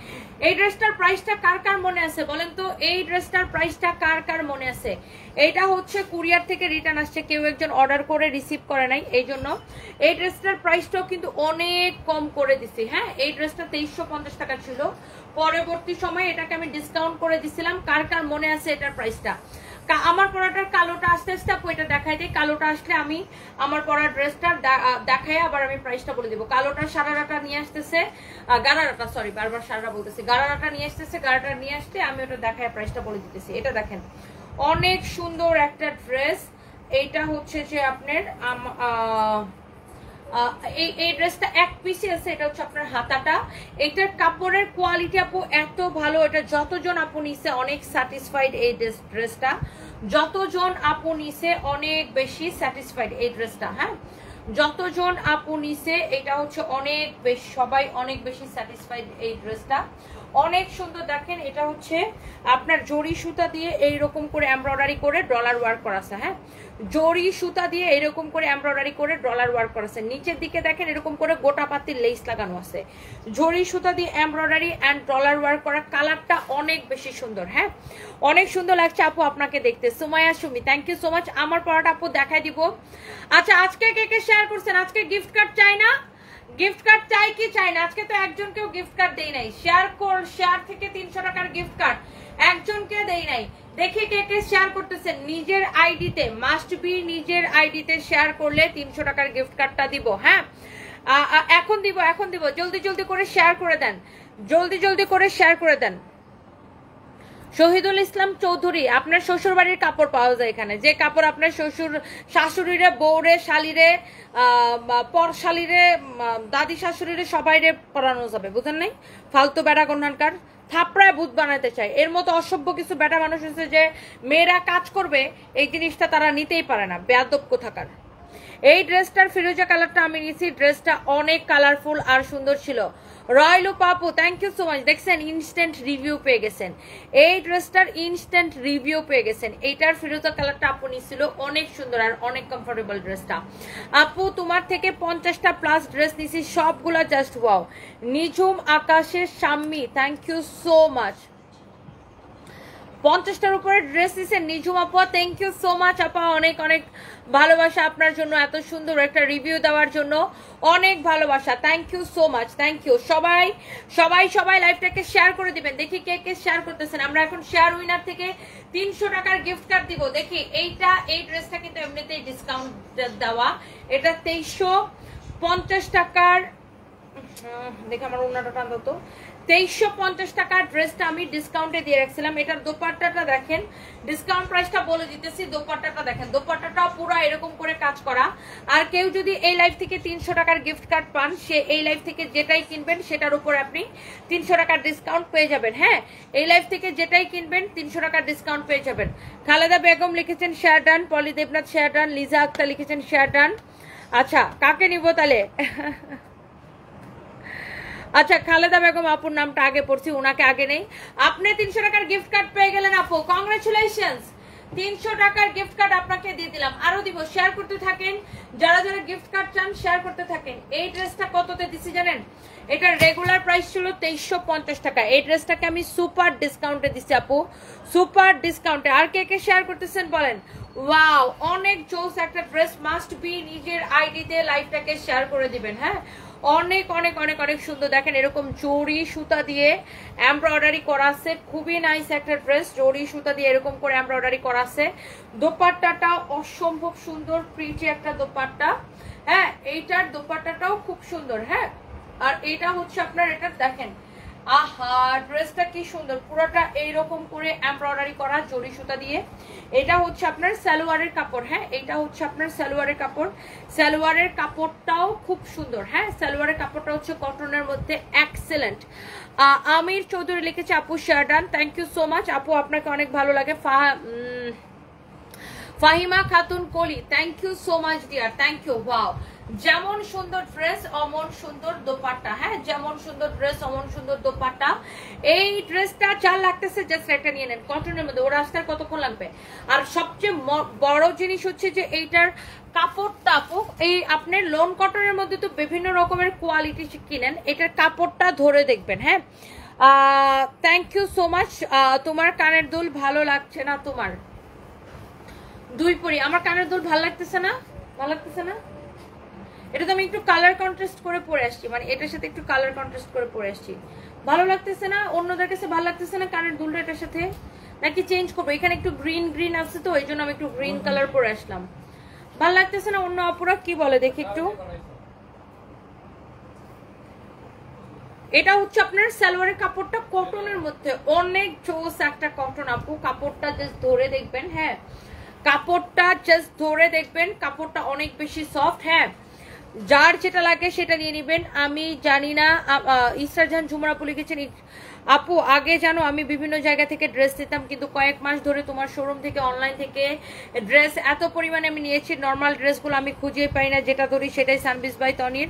এই ড্রেসটার প্রাইসটা কার কার মনে আছে বলেন তো? এই ড্রেসটার প্রাইসটা কার কার মনে আছে? এইটা হচ্ছে কুরিয়ার থেকে রিটার্ন আসছে, কেউ একজন অর্ডার করে রিসিভ করে নাই, এই জন্য এই ড্রেসটার প্রাইসটাও কিন্তু অনেক কম করে দিছি। হ্যাঁ, এই ড্রেসটা 2350 টাকা ছিল, পরবর্তী সময় এটাকে আমি ডিসকাউন্ট করে দিছিলাম। কার কার মনে আছে এটার প্রাইসটা? আমার পরাটার কালোটা আসতে আসতে আপু এটা দেখাই দিই। কালোটা আসলে আমি আমার পরা ড্রেসটা দেখাই, আবার আমি প্রাইসটা বলে দিব। কালোটা সারারাটা নিয়ে আসতেছে, গারারাটা, সরি বারবার সারারা বলতেছি, গারারাটা নিয়ে আসতেছে। গারাটা নিয়ে আসতে আমি ওটা দেখাই, প্রাইসটা বলে দিতেছি। এটা দেখেন, অনেক সুন্দর একটা ড্রেস। এইটা হচ্ছে যে আপনার এই ড্রেসটা এক পিসে আছে, এটা হচ্ছে আপনার হাতাটা। এটার কাপড়ের কোয়ালিটি আপু এত ভালো, এটা যতজন আপু নিছে অনেক স্যাটিসফাইড। এই ড্রেসটা যতজন আপু নিছে অনেক বেশি স্যাটিসফাইড এই ড্রেসটা। হ্যাঁ, যতজন আপু নিছে এটা হচ্ছে অনেক বেশি, সবাই অনেক বেশি স্যাটিসফাইড এই ড্রেসটা। অনেক সুন্দর দেখেন, এটা হচ্ছে আপনার জরি সুতা দিয়ে এইরকম করে এমব্রয়ডারি করে ডলার ওয়ার্ক করা আছে। হ্যাঁ, জরি সুতা দিয়ে এরকম করে এমব্রয়ডারি করে ডলার ওয়ার্ক করা আছে। নিচের দিকে দেখেন এরকম করে গোটা পাতির লেস লাগানো আছে, জরি সুতা দিয়ে এমব্রয়ডারি অ্যান্ড ডলার ওয়ার্ক করা। কালারটা অনেক বেশি সুন্দর। হ্যাঁ, অনেক সুন্দর লাগছে আপু আপনাকে দেখতে। Sumaiya Sumi, thank you so much. আমার পড়াটা আপু দেখাই দিব। আচ্ছা, আজকে কে কে শেয়ার করছেন? আজকে গিফট কার্ড চাই না? গিফট কার্ড চাই কি চাই না? আজকে তো একজনকেও গিফট কার্ড দেই নাই। শেয়ার থেকে 300 টাকার গিফট কার্ড একজনকে দেই নাই। দেখি কে কে শেয়ার করতেছেন। নিজের আইডিতে, মাস্ট বি নিজের আইডিতে শেয়ার করলে 300 টাকার গিফট কার্ডটা দিব। হ্যাঁ, এখন দিব, এখন দিব। জলদি জলদি করে শেয়ার করে দেন, জলদি জলদি করে শেয়ার করে দেন। শহীদুল ইসলাম চৌধুরী, আপনার শ্বশুর বাড়ির কাপড় পাওয়া যায় এখানে, যে কাপড় আপনার শ্বশুর শাশুড়িরে, বউরে, শালিরে, পর শালিরে, দাদি শাশুড়িরে সবাইরে পরানো যাবে। বুঝেন নাই? ফালতু বেড়া গন্ধানকার থাপড়ায় ভূত বানাতে চায়। এর মতো অসভ্য কিছু বেটা মানুষ আছে যে মেয়েরা কাজ করবে, এই জিনিসটা তারা নিতেই পারে না। বেয়াদব কোথাকার। এই ড্রেসটার ফিরোজা কালারটা আমি নিয়েছি। ড্রেসটা অনেক কালারফুল আর সুন্দর ছিল। Royal Papu, thank you so much. দেখছেন, ইনস্ট্যান্ট রিভিউ পেয়ে গেছেন। এই ড্রেসটার ইনস্ট্যান্ট রিভিউ পেয়ে গেছেন। এইটার ফিরোজা কালারটা আপু নিছিল, অনেক সুন্দর আর অনেক কমফোর্টেবল ড্রেসটা। আপু তোমার থেকে 50টা প্লাস ড্রেস নিছি, সবগুলা জাস্ট ওয়াও। নিঝুম আকাশের Sammi, thank you so much. 50টার উপরে ড্রেস দিচ্ছেন নিঝুম আপা, থ্যাংক ইউ সো মাচ আপা। অনেক অনেক ভালোবাসা আপনার জন্য, এত সুন্দর একটা রিভিউ দেওয়ার জন্য অনেক ভালোবাসা। Thank you so much, thank you. সবাই সবাই সবাই লাইভটাকে শেয়ার করে দিবেন। দেখি কে কে শেয়ার করতেছেন। আমরা এখন শেয়ার উইনার থেকে 300 টাকার গিফট কার্ড দিব। দেখি এই ড্রেসটা কিন্তু এমনিতেই ডিসকাউন্ট দেওয়া, এটা 2350 টাকার। দেখি আমার ওনাটা টান তো, 2350 টাকার ড্রেসটা আমি ডিসকাউন্টে দিয়ে রাখছিলাম। এটার দোপাট্টাটা দেখেন, ডিসকাউন্ট প্রাইসটা বলে দিতেছি। দোপাট্টাটা দেখেন, দোপাট্টাটা পুরো এরকম করে কাজ করা। আর কেউ যদি এই লাইভ থেকে 300 টাকার গিফট কার্ড পান, সে এই লাইভ থেকে যেটাই কিনবেন সেটার উপর আপনি 300 টাকার ডিসকাউন্ট পেয়ে যাবেন। হ্যাঁ, এই লাইভ থেকে যেটাই কিনবেন 300 টাকার ডিসকাউন্ট পেয়ে যাবেন। খালেদা বেগম লিখেছেন শেয়ার ডান, পলি দেবনাথ শেয়ার ডান, লিজা আক্তার লিখেছেন শেয়ার ডান। আচ্ছা, কাকে নিব তাহলে? আচ্ছা, খালেদা বেগম আপুর নামটা আগে পড়ছি, ওনাকে আগে নেই। আপনি 300 টাকার গিফট কার্ড পেয়ে গেলেন আপু, কংগ্রেচুলেশনস। 300 টাকার গিফট কার্ড আপনাকে দিয়ে দিলাম, আরো দিব। শেয়ার করতে থাকেন, যারা যারা গিফট কার্ড চান শেয়ার করতে থাকেন। এই ড্রেসটা কততে দিছি জানেন? এটার রেগুলার প্রাইস ছিল 2350 টাকা। এই ড্রেসটাকে আমি সুপার ডিসকাউন্টে দিছি আপু, সুপার ডিসকাউন্টে। আর কে কে শেয়ার করতেছেন বলেন? ওয়াও, অনেক জোস একটা ড্রেস। মাস্ট বি নিজের আইডিতে লাইভটাকে শেয়ার করে দিবেন। হ্যাঁ, অনেক অনেক অনেক অনেক সুন্দর। দেখেন, এরকম জরি সুতা দিয়ে এমব্রয়ডারি করা আছে, খুবই নাইস একটা ড্রেস। জরি সুতা দিয়ে এরকম করে এমব্রয়ডারি করা আছে। দোপাট্টাটা অসম্ভব সুন্দর, প্রিটি একটা দোপাট্টা। হ্যাঁ, এইটার দোপাট্টাটাও খুব সুন্দর। হ্যাঁ, আর এটা হচ্ছে আপনার, এটা দেখেন আহা ড্রেসটা কি সুন্দর, পুরোটা এইরকম করে এমব্রয়ডারি করা জরি সুতা দিয়ে। এটা হচ্ছে আপনার সালোয়ারের কাপড়, হ্যাঁ এটা হচ্ছে আপনার সালোয়ারের কাপড়। সালোয়ারের কাপড়টাও খুব সুন্দর, হ্যাঁ সালোয়ারের কাপড়টা হচ্ছে কটনের মধ্যে এক্সেলেন্ট। আমির চৌধুরী লিখেছে আপু share done, thank you so much আপু, আপনাকে অনেক ভালো লাগে। Fahima Khatun Koli, thank you so much dear, thank you. Wow, যেমন সুন্দর ড্রেস অমন সুন্দর দোপাট্টা, হ্যাঁ যেমন সুন্দর ড্রেস অমন সুন্দর দোপাট্টা। এই ড্রেসটা যা লাগতেছে জাস্ট একটা নিয়ে নেন, কটনের মধ্যে। ওরা আসতে কতক্ষণ লাগবে? আর সবচেয়ে বড় জিনিস হচ্ছে যে এইটার কাপড়টা আপু, এই আপনার লোন কটনের মধ্যে তো বিভিন্ন রকমের কোয়ালিটি কিনেন, এটার কাপড়টা ধরে দেখবেন, হ্যাঁ। Thank you so much. তোমার কানের দুল ভালো লাগছে না? তোমার দুই পরি, আমার কানের দুল ভালো লাগতেছে না? ভালো লাগতেছে না? এটা তো আমি একটু কালার কন্ট্রাস্ট করে পরে আসছি, মানে এটার সাথে একটু কালার কন্ট্রাস্ট করে পরে আসছি। ভালো লাগতেছে না? অন্যদের কাছে ভালো লাগতেছে না কানের দুলটা এটার সাথে? নাকি চেঞ্জ করবো? এখানে একটু গ্রিন গ্রিন আছে তো এই জন্য আমি একটু গ্রিন কালার পরে আসলাম। ভালো লাগতেছে না? অন্য অপরা কি বলে দেখি একটু। এটা হচ্ছে আপনার সালোয়ারের কাপড়টা কটনের মধ্যে অনেক জোস একটা কটন আপু। কাপড়টা জাস্ট ধরে দেখবেন, হ্যাঁ কাপড়টা জাস্ট ধরে দেখবেন, কাপড়টা অনেক বেশি সফট, হ্যাঁ যার যেটা লাগে সেটা নিয়ে নেবেন। আমি জানি না, ইসরাত জাহান ঝুমরা আপু লিখেছেন আপু আগে জানো আমি বিভিন্ন জায়গা থেকে ড্রেস নিতাম, কিন্তু কয়েক মাস ধরে তোমার শোরুম থেকে অনলাইন থেকে ড্রেস এত পরিমাণে আমি নিয়েছি, নর্মাল ড্রেসগুলো আমি খুঁজে পাই না, যেটা ধরি সেটাই সানবিস বাই তনির।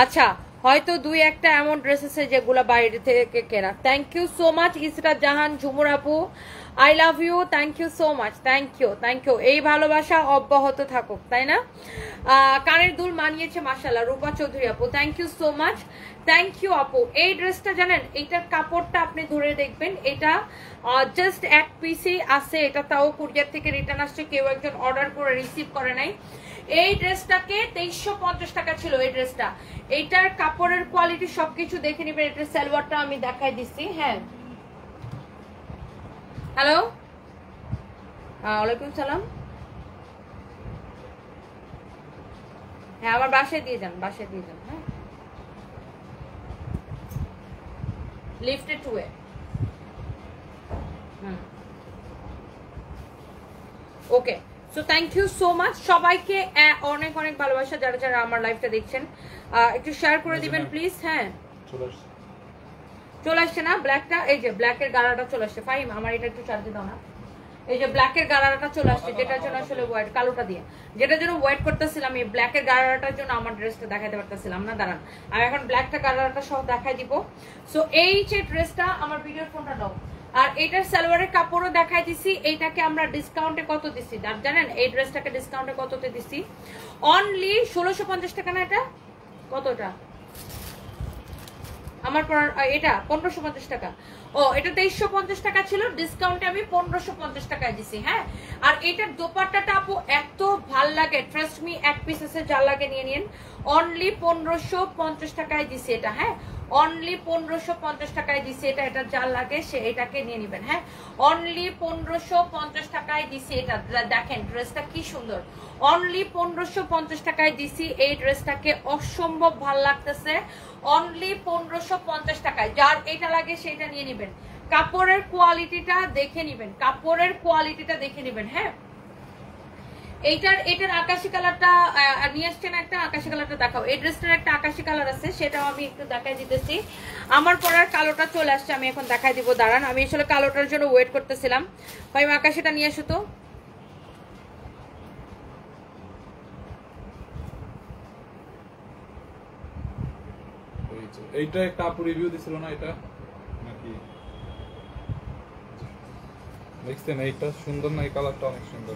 আচ্ছা হয়তো দুই একটা এমন ড্রেস আছে যেগুলো বাইরে থেকে কেনা। Thank you so much Israt Jahan Jhumur আপু, I love you, thank you so much, thank you thank you. এই ভালোবাসা অব্যাহত থাকুক, তাই না? কানের দুল মানিয়েছে মাশাআল্লাহ, রূপা চৌধুরী আপু, thank you so much, thank you আপু। এই ড্রেসটা জানেন এইটার কাপড়টা আপনি ধরে দেখবেন, এটা জাস্ট এক পিসই আছে, এটা তাও কুরিয়ার থেকে রিটার্ন আসছে, কেউ একজন অর্ডার করে রিসিভ করে নাই। এই ড্রেসটাকে 2350 টাকা ছিল এই ড্রেসটা। এইটার কাপড়ের কোয়ালিটি সবকিছু দেখে নিবেন। এটার সালোয়ারটা আমি দেখাই দিচ্ছি, হ্যাঁ। হ্যালো, ওয়ালাইকুম সালাম। হ্যাঁ আমার বাসায় দিয়ে যান, বাসায় দিয়ে যান, হ্যাঁ লিফটে টুয়ে। Okay, so thank you so much সবাইকে, অনেক অনেক ভালোবাসা যারা যারা আমার লাইভটা দেখছেন। একটু শেয়ার করে দিবেন প্লিজ, হ্যাঁ চলে আসছে না ব্ল্যাকটা? এই যে ব্ল্যাকের গাড়াটা চলে আসছে। ফাইম আমার এটা একটু চার্জে দাও না। এই যে ব্ল্যাকের গাড়াটা চলে আসছে, যেটার জন্য আসলে ওয়েট, কালোটা দিয়ে যেটার জন্য ওয়েট করতেছিলাম, এই ব্ল্যাকের গাড়াটার জন্য আমার ড্রেসটা দেখাতে পারতেছিলাম না। দাঁড়ান আমি এখন ব্ল্যাকটা গাড়াটা সহ দেখাই দিব। সো এই যে ড্রেসটা, আমার ভিডিওর ফোনটা দাও। আর এটার সালোয়ারের কাপড়ও দেখাই দিছি। এইটাকে আমরা ডিসকাউন্টে কত দিছি জানেন? এই ড্রেসটাকে ডিসকাউন্টে কততে দিছি? অনলি 1650 টাকা না? এটা কতটা আমার পর? এটা 1550 টাকা। ও এটা 2350 টাকা ছিল, ডিসকাউন্টে আমি 1550 টাকায় দিছি, হ্যাঁ। আর এটার দোপাট্টাটা আপু এত ভাল লাগে, ট্রাস্ট মি, এক পিস আছে, যা লাগে নিয়ে নিন। অনলি 1550 টাকায় দিছি এটা, হ্যাঁ অনলি 1550 টাকায় দিছি এটা। এটা যা লাগে সে এটাকে নিয়ে নেবেন, হ্যাঁ অনলি 1550 টাকায় দিছি এটা। দেখেন ড্রেসটা কি সুন্দর, অনলি 1550 টাকায় দিছি এই ড্রেসটাকে, অসম্ভব ভাল লাগতেছে। অনলি 1550 টাকায়, যার এটা লাগে সেটা নিয়ে নেবেন। কাপড়ের কোয়ালিটিটা দেখে নেবেন, কাপড়ের কোয়ালিটিটা দেখে নেবেন, হ্যাঁ। এটার আকাশি কালারটা নিয়ে আসছেন, একটা আকাশি কালারটা দেখাও। এই ড্রেসটার একটা আকাশি কালার আছে, সেটাও আমি একটু দেখাই দিতেছি। আমার পরার কালোটা চলে আসছে, আমি এখন দেখাই দিব, দাঁড়ান। আমি আসলে কালোটার জন্য ওয়েট করতেছিলাম। ভাই আকাশিটা নিয়ে আসো তো। এইটা একটা আপু রিভিউ দিছিল না, এটা নাকি দেখছেন? এইটা সুন্দর না? এই কালারটা অনেক সুন্দর,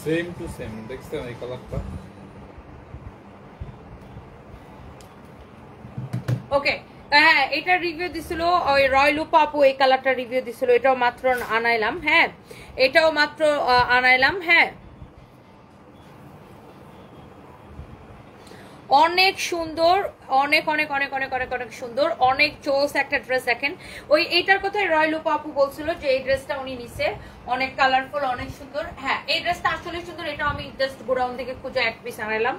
সেম টু সেম, দেখছেন এই কালারটা? ওকে, হ্যাঁ এটা রিভিউ দিছিল ওই রয়লুপা আপু, এই কালারটা রিভিউ দিছিল, এটাও মাত্র আনাইলাম, হ্যাঁ এটাও মাত্র আনাইলাম, হ্যাঁ অনেক সুন্দর, অনেক অনেক অনেক অনেক অনেক অনেক সুন্দর, অনেক চোস একটা ড্রেস। দেখেন ওই এইটার কথাই রয়্যাল আপু বলছিল যে এই ড্রেসটা উনি নিছে, অনেক কালারফুল, অনেক সুন্দর। হ্যাঁ এই ড্রেসটা আসলে সুন্দর, এটা আমি জাস্ট গোডাউন থেকে খুঁজে এক পিস আনাইলাম।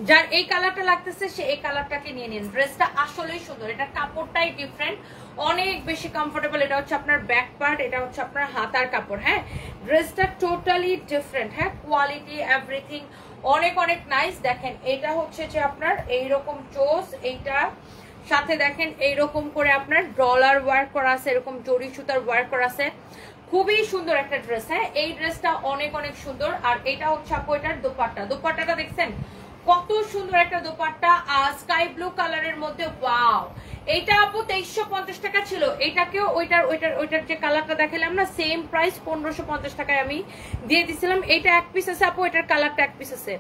যার এই কালারটা লাগতেছে সে এই কালারটাকে নিয়ে নিন, ড্রেসটা আসলেই সুন্দর, এটা কাপড়টাই ডিফারেন্ট, অনেক বেশি কমফোর্টেবল। এটা হচ্ছে আপনার ব্যাক পার্ট, এটা হচ্ছে আপনার হাতার কাপড়। হ্যাঁ ড্রেসটা টোটালি ডিফারেন্ট, হ্যাঁ কোয়ালিটি এভরিথিং অনেক অনেক নাইস। দেখেন এটা হচ্ছে যে আপনার এইরকম চোস, এইটা সাথে দেখেন এইরকম করে আপনার ডলার ওয়ার্ক করা আছে, এরকম জরি সুতার ওয়ার্ক করা আছে, খুবই সুন্দর একটা ড্রেস। হ্যাঁ এই ড্রেসটা অনেক অনেক সুন্দর। আর এটা হচ্ছে আপু এটার দোপাট্টা, দোপাট্টাটা দেখছেন কত সুন্দর একটা দোপাট্টা, স্কাই ব্লু কালারের মধ্যে। ওয়াও, এইটা আপু 2350 টাকা ছিল, এটাকেও ওইটার যে কালারটা দেখালাম না সেম প্রাইস 1550 টাকায় আমি দিয়ে দিছিলাম। এটা এক পিস আছে আপু, এটার কালারটা এক পিস আছে।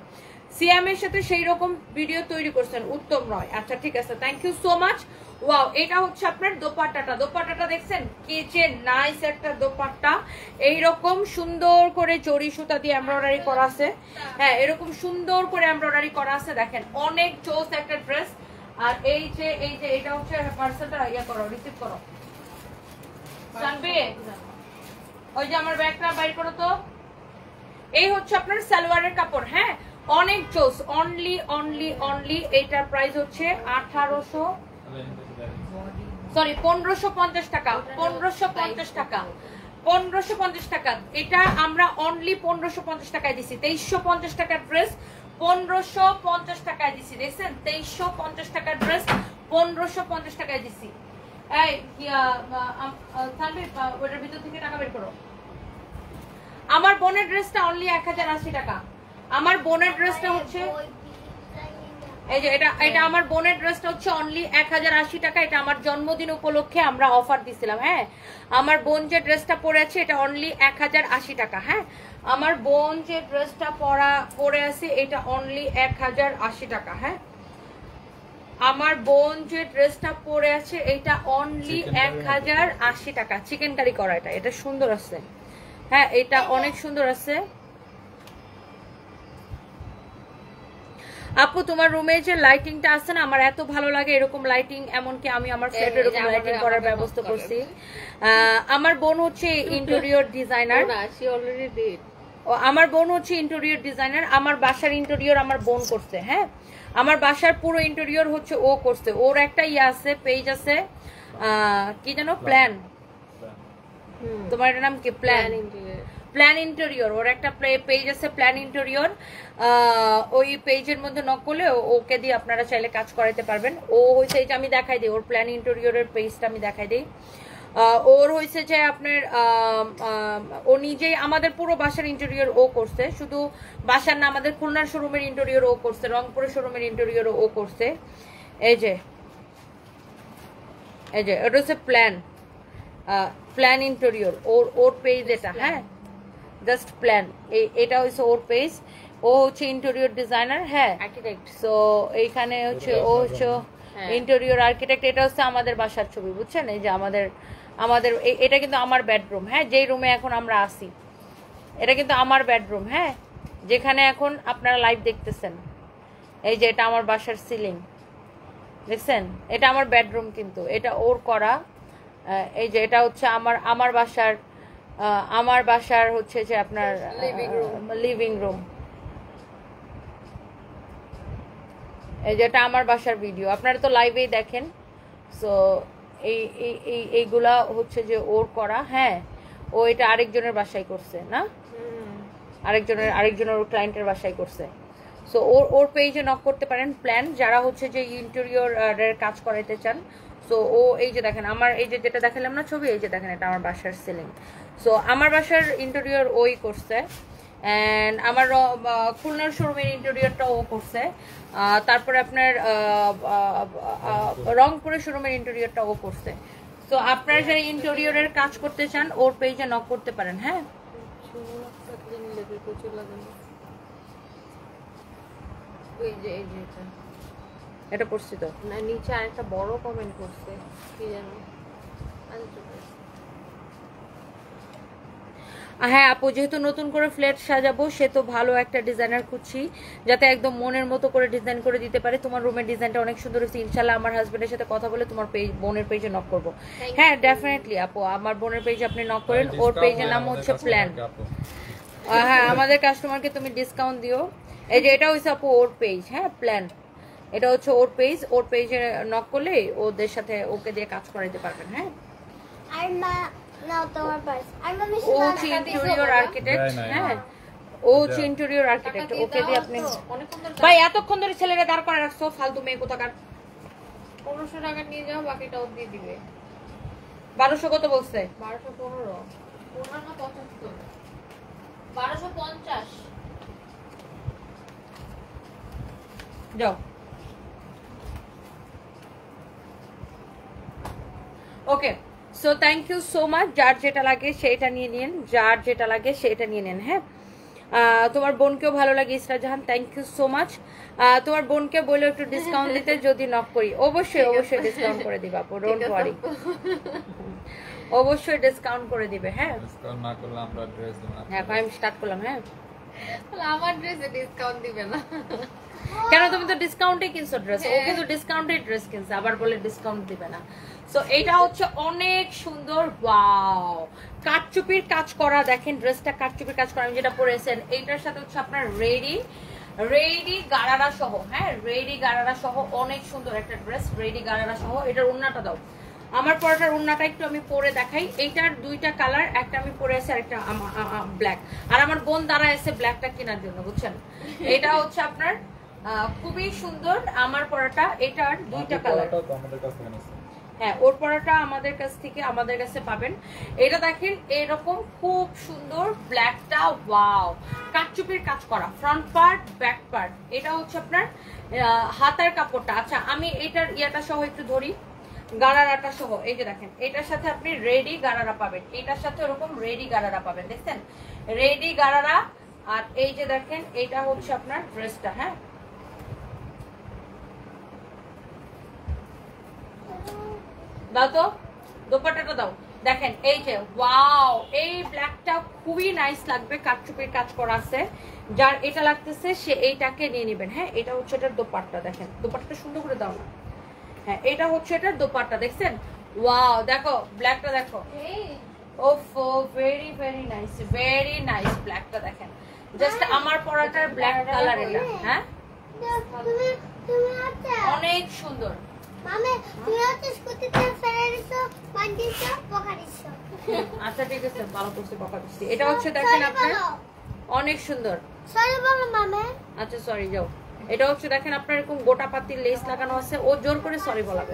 সিএম এর সাথে সেই রকম ভিডিও তৈরি করছেন উত্তম রয়, আচ্ছা ঠিক আছে, thank you so much. Wow, এটা হচ্ছে আপনার দোপাট্টাটা, দোপাট্টাটা দেখছেন কি যে নাইস একটা দোপাট্টা, এইরকম সুন্দর করে জরি সুতা দিয়ে এমব্রয়ডারি করা আছে। হ্যাঁ এরকম সুন্দর করে এমব্রয়ডারি করা আছে, দেখেন অনেক চোস একটা ড্রেস। আর এই যে এটা হচ্ছে পার্সেলটা ইয়া করো, রিসিভ করো জানবে, ওই যে আমার ব্যাগটা বাইর করো তো। এই হচ্ছে আপনার সালোয়ারের কাপড়। হ্যাঁ অনেক চোস, অনলি অনলি অনলি এইটার প্রাইস হচ্ছে 1550 টাকা, 1550 টাকা, 1550 টাকা। এটা আমরা অনলি 1550 টাকায় দিছি, 2350 টাকার ড্রেস 1550 টাকায় দিছি, দেখছেন 2350 টাকার ড্রেস 1550 টাকায় দিছি। এই থানবি ওটার ভিতর থেকে টাকা বের করো। আমার বোনের ড্রেসটা অনলি 1080 টাকা, আমার বোনের ড্রেসটা হচ্ছে এই যে এটা আমার বোনের ড্রেসটা হচ্ছে অনলি 1080 টাকা। এটা আমার জন্মদিন উপলক্ষে আমরা অফার দিছিলাম। হ্যাঁ আমার বোন যে ড্রেসটা পরে আছে এটা অনলি 1080 টাকা। হ্যাঁ আমার বোন যে ড্রেসটা পরে আছে এটা অনলি 1080 টাকা। হ্যাঁ আমার বোন যে ড্রেসটা পরে আছে এটা অনলি 1080 টাকা। চিকেন কারি করা, এটা সুন্দর আছে। হ্যাঁ এটা অনেক সুন্দর আছে। আপু তোমার রুমে যে লাইটিংটা আছে না আমার এত ভালো লাগে, এরকম লাইটিং, এমনকি আমি আমার ফ্ল্যাটে এরকম লাইটিং করার ব্যবস্থা করছি। আমার বোন হচ্ছে ইন্টেরিয়র ডিজাইনার, আমার বোন হচ্ছে ইন্টেরিয়র ডিজাইনার, আমার বাসার ইন্টেরিয়র আমার বোন করছে। হ্যাঁ আমার বাসার পুরো ইন্টেরিয়র হচ্ছে ও করছে, ওর একটা ইয়ে আছে, পেজ আছে, কি জানো প্ল্যান, তোমার এটার নাম কি, প্ল্যান ইন্টেরিয়র, ওর একটা পেজ আছে প্ল্যান ইন্টেরিয়র। ওই পেজের মধ্যে নক করলে ওকে দিয়ে আপনারা চাইলে কাজ করাতে পারবেন। ও হয়েছে এই যে আমি দেখাই দিই, ওর প্ল্যান ইন্টেরিয়রের পেজটা আমি দেখাই দিই। ওর হয়েছে যে আপনার ও নিজেই আমাদের পুরো বাসার ইন্টেরিয়র ও করছে, শুধু বাসার না আমাদের খুলনার শোরুমের ইন্টেরিয়র ও করছে, রংপুরের শোরুমের ইন্টেরিয়র ও করছে। এই যে এটা হচ্ছে প্ল্যান ইন্টেরিয়র, ওর পেজ এটা। হ্যাঁ জাস্ট প্ল্যান, এটা হচ্ছে ওর পেজ, ও হচ্ছে ইন্টেরিয়র ডিজাইনার। হ্যাঁ আর্কিটেক্ট। সো এইখানে হচ্ছে ও হচ্ছে ইন্টেরিয়র আর্কিটেক্ট। এটা হচ্ছে আমাদের বাসার ছবি, বুঝছেন? এই যে আমাদের এটা কিন্তু আমার বেডরুম। হ্যাঁ যেই রুমে এখন আমরা আসি এটা কিন্তু আমার বেডরুম। হ্যাঁ যেখানে এখন আপনারা লাইভ দেখতেছেন, এই যে এটা আমার বাসার সিলিং, দেখছেন? এটা আমার বেডরুম, কিন্তু এটা ওর করা। এই যে এটা হচ্ছে আমার বাসার হচ্ছে যে আপনার লিভিং রুম। এই যেটা আমার বাসার ভিডিও, আপনারা তো লাইভেই দেখেন। সো এইগুলা হচ্ছে যে ওর করা। হ্যাঁ ও এটা আরেকজনের বাসায় করছে না, আরেকজনের ওর ক্লায়েন্টের বাসায় করছে। সো ওর পেজে নক করতে পারেন প্ল্যান, যারা হচ্ছে যে ইন্টেরিয়রের কাজ করাইতে চান। সো ও এই যে দেখেন আমার এই যে যেটা দেখালাম না ছবি, এই যে দেখেন এটা আমার বাসার সিলিং। সো আমার বাসার ইন্টেরিয়র ওই করছে, অ্যান্ড আমার খুলনার শোরুমের ইন্টেরিয়রটা ও করছে। তারপরে আপনার রংপুরের শোরুমের ইন্টেরিয়রটা ও করছে। তো আপনারা যারা ইন্টেরিয়রের কাজ করতে চান ওর পেজে নক করতে পারেন। হ্যাঁ এটা করছি তো না, নিচে আরেকটা বড় কমেন্ট করছে কি জানো, হ্যাঁ আপু, যেহেতু নতুন করে ফ্ল্যাট সাজাবো, সে তো ভালো একটা ডিজাইনার খুঁজছি যাতে একদম মনের মতো করে ডিজাইন করে দিতে পারে। তোমার রুমের ডিজাইনটা অনেক সুন্দর হয়েছে। ইনশাল্লাহ আমার হাজবেন্ডের সাথে কথা বলে তোমার বোনের পেজে নক করবো। হ্যাঁ ডেফিনেটলি আপু, আমার বোনের পেজে আপনি নক করেন। ওর পেজের নাম হচ্ছে প্ল্যান। হ্যাঁ আমাদের কাস্টমারকে তুমি ডিসকাউন্ট দিও। এই যে এটা হচ্ছে আপু ওর পেজ, হ্যাঁ প্ল্যান, এটা হচ্ছে ওর পেজ। ওর পেজে নক করলে ওদের সাথে ওকে দিয়ে কাজ করাইতে পারবেন। হ্যাঁ আর মা নাও তোমার পার্স। আর মামি ও হচ্ছে ইন্টেরিয়র আর্কিটেক্ট। হ্যাঁ ও হচ্ছে ইন্টেরিয়র আর্কিটেক্ট। ওকে দিয়ে আপনি ভাই এতক্ষণ ধরে ছেলেরা দাঁড় করে রাখছো, ফালতু মেয়ে কোথাকার। 1500 টাকা নিয়ে যাও, বাকিটা ও দিয়ে দিবে। 1200 কত বলছে? 1215 1575 1250। যাও। Okay so thank you so much. যার যেটা লাগে সেটা নিয়ে নিন, যার যেটা লাগে সেটা নিয়ে নেন। হ্যাঁ তোমার বোনকেও ভালো লাগে ইসরা জাহান, থ্যাংক ইউ সো মাচ। তোমার বোনকে বলে একটু ডিসকাউন্ট দিতে যদি নক করি। অবশ্যই অবশ্যই ডিসকাউন্ট করে দিবা আপু, ডোন্ট ওয়ারি, অবশ্যই ডিসকাউন্ট করে দিবে। হ্যাঁ ডিসকাউন্ট না করলে আমরা ড্রেস দেব না। হ্যাঁ আমি স্টার্ট করলাম। হ্যাঁ তাহলে আমার ড্রেসে ডিসকাউন্ট দিবে না কেন? তুমি তো ডিসকাউন্টে কিনছো ড্রেস, ও কিন্তু ডিসকাউন্টে ড্রেস কিনছে, আবার বলে ডিসকাউন্ট দিবে না। সো এটা হচ্ছে অনেক সুন্দর, ওয়াও কাটচুপির কাজ করা। দেখেন ড্রেসটা কাটচুপির কাজ করা, আমি যেটা পরেছেন এইটার সাথে হচ্ছে আপনার রেডি গারারা সহ। হ্যাঁ রেডি গারারা সহ অনেক সুন্দর একটা ড্রেস, রেডি গারারা সহ। এটার ওড়নাটা দাও, আমার পরাটার ওড়নাটা একটু আমি পরে দেখাই। এইটার দুইটা কালার, একটা আমি পরে আছি আর একটা ব্ল্যাক। আর আমার বোন দাঁড়ায় আছে ব্ল্যাকটা কেনার জন্য, বুঝছেন। এটা হচ্ছে আপনার খুবই সুন্দর আমার পরাটা। এটার দুইটা কালার। হ্যাঁ ওর পরাটা আমাদের কাছ থেকে, আমাদের কাছে পাবেন। এটা দেখেন এরকম খুব সুন্দর ব্ল্যাকটা, ওয়াও কাটচুপির কাজ করা, ফ্রন্ট পার্ট ব্যাক পার্ট। এটা হচ্ছে আপনার হাতার কাপড়টা। আচ্ছা আমি এটার ইয়াটা সহ একটু ধরি, গারারাটা সহ। এই যে দেখেন এটার সাথে আপনি রেডি গারারা পাবেন, এটার সাথে ওরকম রেডি গারারা পাবেন, দেখছেন রেডি গারারা। আর এই যে দেখেন এটা হচ্ছে আপনার ড্রেসটা। হ্যাঁ দাও তো দোপাট্টাটা দাও। দেখেন এই যে ওয়াও, এই ব্ল্যাকটা খুবই নাইস লাগবে, কাটচুপির কাজ করা আছে। যার এটা লাগতেছে সে এইটাকে নিয়ে নেবেন। হ্যাঁ এটা হচ্ছে এটার দোপাট্টা, দেখেন দোপাট্টা সুন্দর করে দাও না। হ্যাঁ এটা হচ্ছে এটার দোপাট্টা, দেখছেন ওয়াও। দেখো ব্ল্যাকটা দেখো, ওফো very very nice, very nice ব্ল্যাকটা দেখেন। জাস্ট আমার পরাটার ব্ল্যাক কালার এটা। হ্যাঁ অনেক সুন্দর। মামে তুমি হচ্ছে স্কুটিতে ফেরারিছো, পান্ডিছো, পকারিছো। আচ্ছা ঠিক আছে, ভালো করতে বকা দিচ্ছি। এটা হচ্ছে দেখেন আপনার অনেক সুন্দর। সরি বলো মামে। আচ্ছা সরি যাও। এটা হচ্ছে দেখেন আপনার এরকম গোটা পাতির লেস লাগানো আছে, ও জোর করে সরি বলাবে।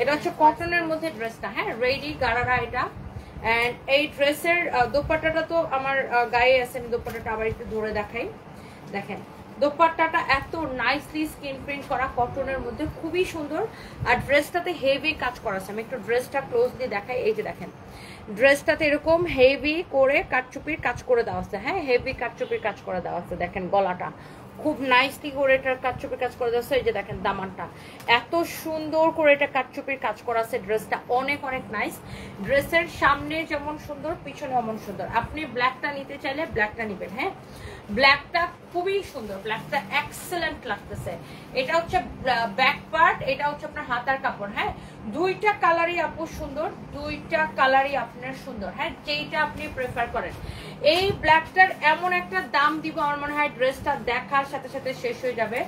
এটা হচ্ছে কটনের মধ্যে ড্রেসটা। হ্যাঁ রেডি গারারা এটা। এন্ড এই ড্রেসের দোপাট্টাটা তো আমার গায়ে আছে, আমি দোপাট্টাটা আবার একটু ধরে দেখাই। দেখেন দোপাট্টাটা এত নাইসলি স্কিন প্রিন্ট করা কটনের মধ্যে, খুবই সুন্দর। আর ড্রেসটাতে হেভি কাজ করা আছে, আমি একটু ড্রেসটা ক্লোজলি দেখাই। এই যে দেখেন ড্রেসটাতে এরকম হেভি করে কাটচুপির কাজ করে দেওয়া আছে। হ্যাঁ হেভি কাটচুপির কাজ করে দেওয়া আছে। দেখেন গলাটা খুব নাইসলি করে এটার কাটচুপির কাজ করে দেওয়া আছে। এই যে দেখেন দামানটা এত সুন্দর করে এটা কাটচুপির কাজ করা আছে। ড্রেসটা অনেক অনেক নাইস। ড্রেসের সামনে যেমন সুন্দর পিছনে অমন সুন্দর। আপনি ব্ল্যাকটা নিতে চাইলে ব্ল্যাকটা নেবেন। হ্যাঁ ব্ল্যাকটা খুবই সুন্দর, ব্ল্যাকটা এক্সেলেন্ট লাগতেছে। এটা হচ্ছে ব্যাক পার্ট, এটা হচ্ছে আপনার হাতার কাপড়। হ্যাঁ দুইটা কালারই আপু সুন্দর, দুইটা কালারই আপনার সুন্দর। হ্যাঁ যেইটা আপনি প্রেফার করেন। এই ব্ল্যাকটার এমন একটা দাম দিব, আমার মনে হয় ড্রেসটা দেখার সাথে সাথে শেষ হয়ে যাবে।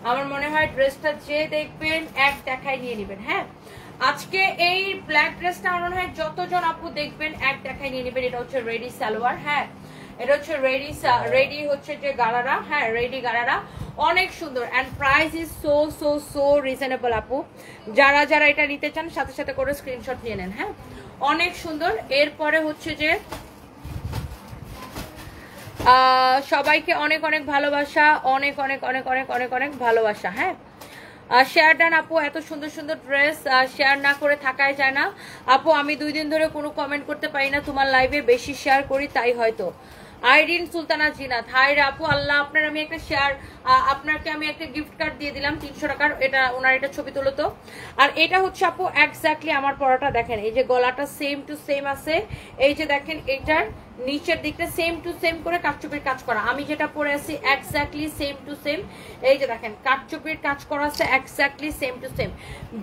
আমার মনে হয় ড্রেসটা যে দেখবেন এক দেখায় নিয়ে নেবেন। হ্যাঁ আজকে এই ব্ল্যাক ড্রেসটা আমার মনে হয় যতজন আপু দেখবেন এক দেখায় নিয়ে নেবেন। এটা হচ্ছে রেডি সালোয়ার। হ্যাঁ এটা হচ্ছে রেডি হচ্ছে যে গারারা। হ্যাঁ রেডি গারারা অনেক সুন্দর। And price is so so so reasonable আপু। যারা যারা এটা নিতে চান সাথে সাথে করে স্ক্রিনশট নিয়ে নেন। হ্যাঁ অনেক সুন্দর। এরপরে হচ্ছে যে সবাইকে অনেক অনেক ভালোবাসা, অনেক অনেক অনেক অনেক অনেক অনেক ভালোবাসা। হ্যাঁ শেয়ার ডান আপু, এত সুন্দর সুন্দর ড্রেস শেয়ার না করে থাকাই যায় না আপু। আমি 2 দিন ধরে কোনো কমেন্ট করতে পারি না, তোমার লাইভে বেশি শেয়ার করি তাই হয়তো। আইরিন সুলতানা জিনাত, হাই রে আপু, আল্লাহ আপনার আমি একটা শেয়ার, আপনাকে আমি একটা গিফট কার্ড দিয়ে দিলাম 300 টাকার। এটা ওনার এটা ছবি তুলো তো। আর এটা হচ্ছে আপু এক্স্যাক্টলি আমার পরাটা। দেখেন এই যে গলাটা সেম টু সেম আছে। এই যে দেখেন এটার নিচের দিকটা সেম টু সেম করে কাটচুপির কাজ করা। আমি যেটা পরে আছি এক্স্যাক্টলি সেম টু সেম। এই যে দেখেন কাটচুপির কাজ করা আছে exactly same to same.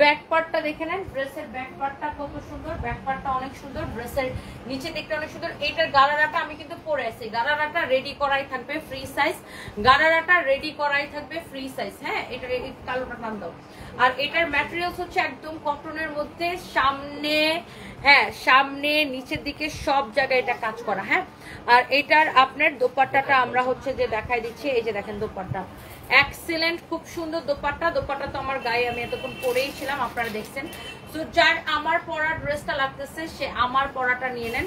Back পার্টটা দেখে নেন, ড্রেসের ব্যাক পার্টটা কত সুন্দর, ব্যাক পার্টটা অনেক সুন্দর, ড্রেসের নিচের দিকটা অনেক সুন্দর। এইটার গারারাটা আমি কিন্তু পরে আছি, গারারাটা রেডি করাই থাকবে ফ্রি সাইজ, গারারাটা রেডি করাই থাকবে ফ্রি সাইজ। হ্যাঁ, এটা এই কালোটা নাম দাও। আর এটার ম্যাটেরিয়ালস হচ্ছে একদম কটনের মধ্যে, সামনে হ্যাঁ সামনে নিচের দিকে সব জায়গায় এটা কাজ করা। হ্যাঁ, আর এটার আপনার দোপাট্টাটা আমরা হচ্ছে যে দেখাই দিচ্ছি। এই যে দেখেন দোপাট্টা এক্সিলেন্ট, খুব সুন্দর দোপাট্টা। দোপাট্টা তো আমার গায়ে আমি এতক্ষণ পরেই ছিলাম, আপনারা দেখছেন। তো যার আমার পরা ড্রেসটা লাগতেছে সে আমার পরাটা নিয়ে নেন,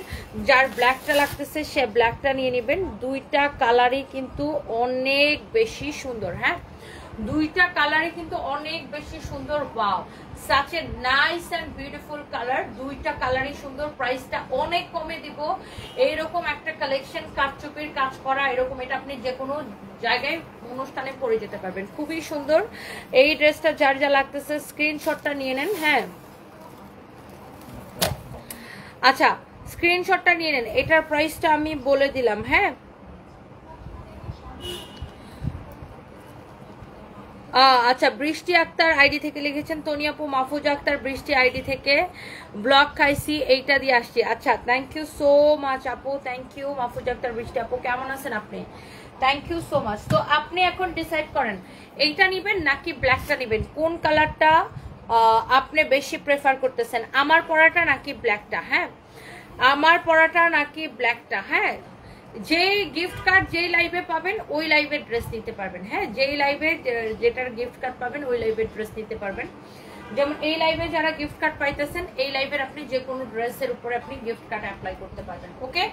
যার ব্ল্যাকটা লাগতেছে সে ব্ল্যাকটা নিয়ে নেবেন। দুইটা কালারই কিন্তু অনেক বেশি সুন্দর। হ্যাঁ, দুইটা কালারই কিন্তু অনেক বেশি সুন্দর। Wow, such a nice and beautiful color, দুইটা কালারই সুন্দর। প্রাইসটা অনেক কমে দিব। এইরকম একটা কালেকশন কাটচুপির কাজ করা, এরকম এটা আপনি যে কোনো জায়গায় অনুষ্ঠানে পরে যেতে পারবেন, খুবই সুন্দর। এই ড্রেসটা যার যা লাগতেছে স্ক্রিনশটটা নিয়ে নেন। হ্যাঁ আচ্ছা, স্ক্রিনশটটা নিয়ে নেন। এটার প্রাইসটা আমি বলে দিলাম। হ্যাঁ, আচ্ছা, বৃষ্টি আক্তার আইডি থেকে লিখেছেন, তনিয়াপু মাহফুজা আক্তার বৃষ্টি আইডি থেকে, ব্লগ খাইছি এইটা দিয়ে আসছি। আচ্ছা, থ্যাংক ইউ সো মাচ আপু, থ্যাংক ইউ মাহফুজা আক্তার বৃষ্টি আপু, কেমন আছেন আপনি? Thank you so much. তো আপনি এখন ডিসাইড করেন এইটা নিবেন নাকি ব্ল্যাকটা নিবেন, কোন কালারটা আপনি বেশি প্রেফার করতেছেন, আমার পরাটা নাকি ব্ল্যাকটা। হ্যাঁ, আমার পরাটা নাকি ব্ল্যাকটা। হ্যাঁ, যে গিফট কার্ড যেই লাইভে পাবেন ওই লাইভের ড্রেস নিতে পারবেন। হ্যাঁ, যেই লাইভে যেটার গিফট কার্ড পাবেন ওই লাইভের ড্রেস নিতে পারবেন। যেমন এই লাইভে যারা গিফট কার্ড পাইতেছেন এই লাইভের আপনি যে কোনো ড্রেসের উপরে আপনি গিফট কার্ড অ্যাপ্লাই করতে পারবেন। ওকে,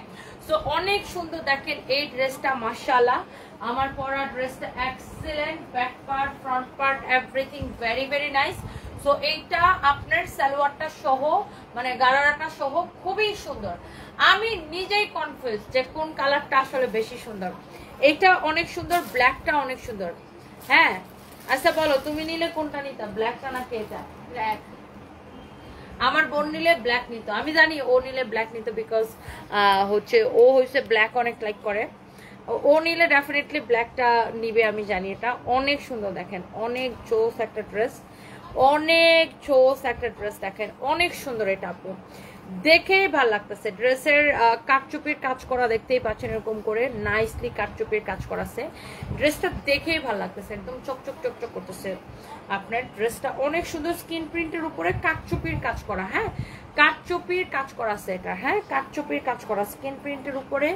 সো অনেক সুন্দর দেখেন এই ড্রেসটা, মাশাআল্লাহ। আমার পরা ড্রেসটা excellent, back part front part everything very very nice. So এইটা আপনার সালোয়ারটা সহ মানে গারারাটা সহ খুবই সুন্দর। আমি নিজেই কনফিউজ যে কোন কালারটা আসলে বেশি সুন্দর। এটা অনেক সুন্দর, ব্ল্যাকটা অনেক সুন্দর। হ্যাঁ, আচ্ছা বলো তুমি নিলে কোনটা নিতা, ব্ল্যাকটা নাকি এটা? ব্ল্যাক। আমার বোন নিলে ব্ল্যাক নিত, আমি জানি ও নিলে ব্ল্যাক নিত, বিকজ হচ্ছে ও হচ্ছে ব্ল্যাক অনেক লাইক করে। ও নিলে ডেফিনেটলি ব্ল্যাকটা নিবে, আমি জানি। এটা অনেক সুন্দর দেখেন, অনেক জোস একটা ড্রেস, অনেক জোস একটা ড্রেস দেখেন, অনেক সুন্দর। এটা আপু দেখেই ভাল লাগতেছে। ড্রেসের কাটচুপির কাজ করা দেখতেই পাচ্ছেন, এরকম করে নাইসলি কাটচুপির কাজ করা আছে। ড্রেসটা দেখেই ভাল লাগতেছে, একদম চকচক চকচক করতেছে। আপনার ড্রেসটা অনেক সুন্দর, স্কিন প্রিন্টের উপরে কাটচুপির কাজ করা। হ্যাঁ, কাটচুপির কাজ করা আছে এটা। হ্যাঁ, কাটচুপির কাজ করা, স্কিন প্রিন্টের উপরে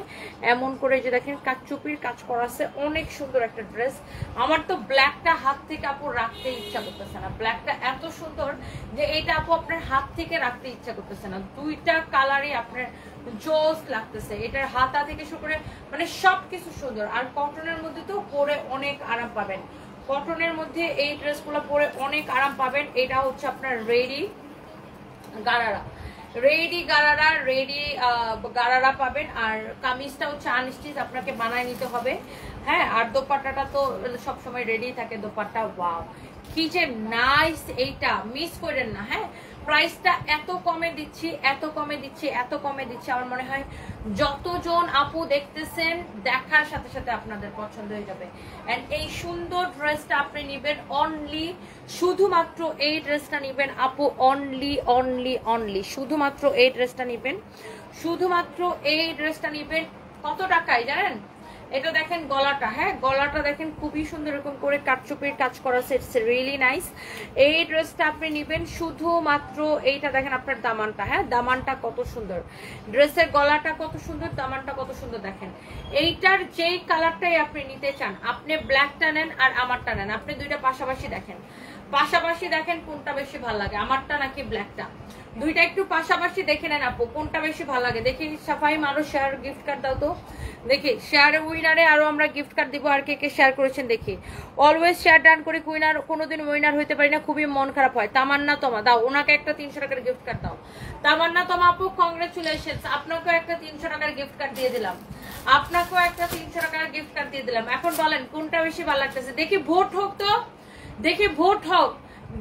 এমন করে যে দেখেন কাটচুপির কাজ করা আছে, অনেক সুন্দর একটা ড্রেস। আমার তো ব্ল্যাকটা হাত থেকে আপু রাখতে ইচ্ছা করতেছে না, ব্ল্যাকটা এত সুন্দর যে এটা আপু আপনার হাত থেকে রাখতে ইচ্ছা করতেছে না। দুইটা কালারই আপনার জোস লাগতেছে, এটার হাতা থেকে শুরু করে মানে সবকিছু সুন্দর। আর কটনের মধ্যে তো পরে অনেক আরাম পাবেন, কটনের মধ্যে এই ড্রেসগুলো পরে অনেক আরাম পাবেন। এটা হচ্ছে আপনার ready gharara, ready gharara, ready gharara পাবেন। আর কামিজটা হচ্ছে আনস্টিচ, আপনাকে বানায় নিতে হবে। হ্যাঁ, আর দোপাট্টাটা তো সবসময় রেডি থাকে দোপাট্টা। ওয়াও, কি যে নাইস, এইটা মিস করেন না। হ্যাঁ, প্রাইসটা এত কমে দিচ্ছি, এত কমে দিচ্ছি, এত কমে দিচ্ছি। আমার মনে হয় যতজন আপু দেখতেছেন দেখার সাথে সাথে আপনাদের পছন্দ হয়ে যাবে। এন্ড এই সুন্দর ড্রেসটা আপনি নেবেন অনলি, শুধুমাত্র এই ড্রেসটা নেবেন আপু, অনলি অনলি অনলি শুধুমাত্র এই ড্রেসটা নেবেন, শুধুমাত্র এই ড্রেসটা নেবেন। কত টাকায় জানেন? এটা দেখেন গলাটা, হ্যাঁ গলাটা দেখেন খুবই সুন্দর, এরকম করে কাটচুপির কাজ করা আছে, ইটস রিয়েলি নাইস। এই ড্রেসটা আপনি নেবেন শুধুমাত্র এইটা। দেখেন আপনার দামানটা, হ্যাঁ দামানটা কত সুন্দর, ড্রেসের গলাটা কত সুন্দর, দামানটা কত সুন্দর। দেখেন এইটার যেই কালারটাই আপনি নিতে চান, আপনি ব্ল্যাকটা নেন আর আমারটা নেন, আপনি দুইটা পাশাপাশি দেখেন, পাশাপাশি দেখেন কোনটা বেশি ভালো লাগে, আমারটা নাকি ব্ল্যাকটা। দুইটা একটু পাশাপাশি দেখে নেন আপু, কোনটা বেশি ভালো লাগে। দেখি সাফাই আরো শেয়ার গিফট কার্ড দাও তো, দেখি শেয়ারে উইনারে আরো আমরা গিফট কার্ড দিব। আর কে কে শেয়ার করেছেন দেখি। অলওয়েজ শেয়ার ডান করে উইনার, কোনোদিন উইনার হইতে পারি না, খুবই মন খারাপ হয়। তামান্না তোমা দাও, ওনাকে একটা 300 টাকার গিফট কার্ড দাও। তামান্না তোমা আপু কংগ্রেচুলেশনস, আপনাকেও একটা 300 টাকার গিফট কার্ড দিয়ে দিলাম, আপনাকেও একটা 300 টাকার গিফট কার্ড দিয়ে দিলাম। এখন বলেন কোনটা বেশি ভালো লাগতেছে, দেখি ভোট হোক তো, দেখি ভোট হোক।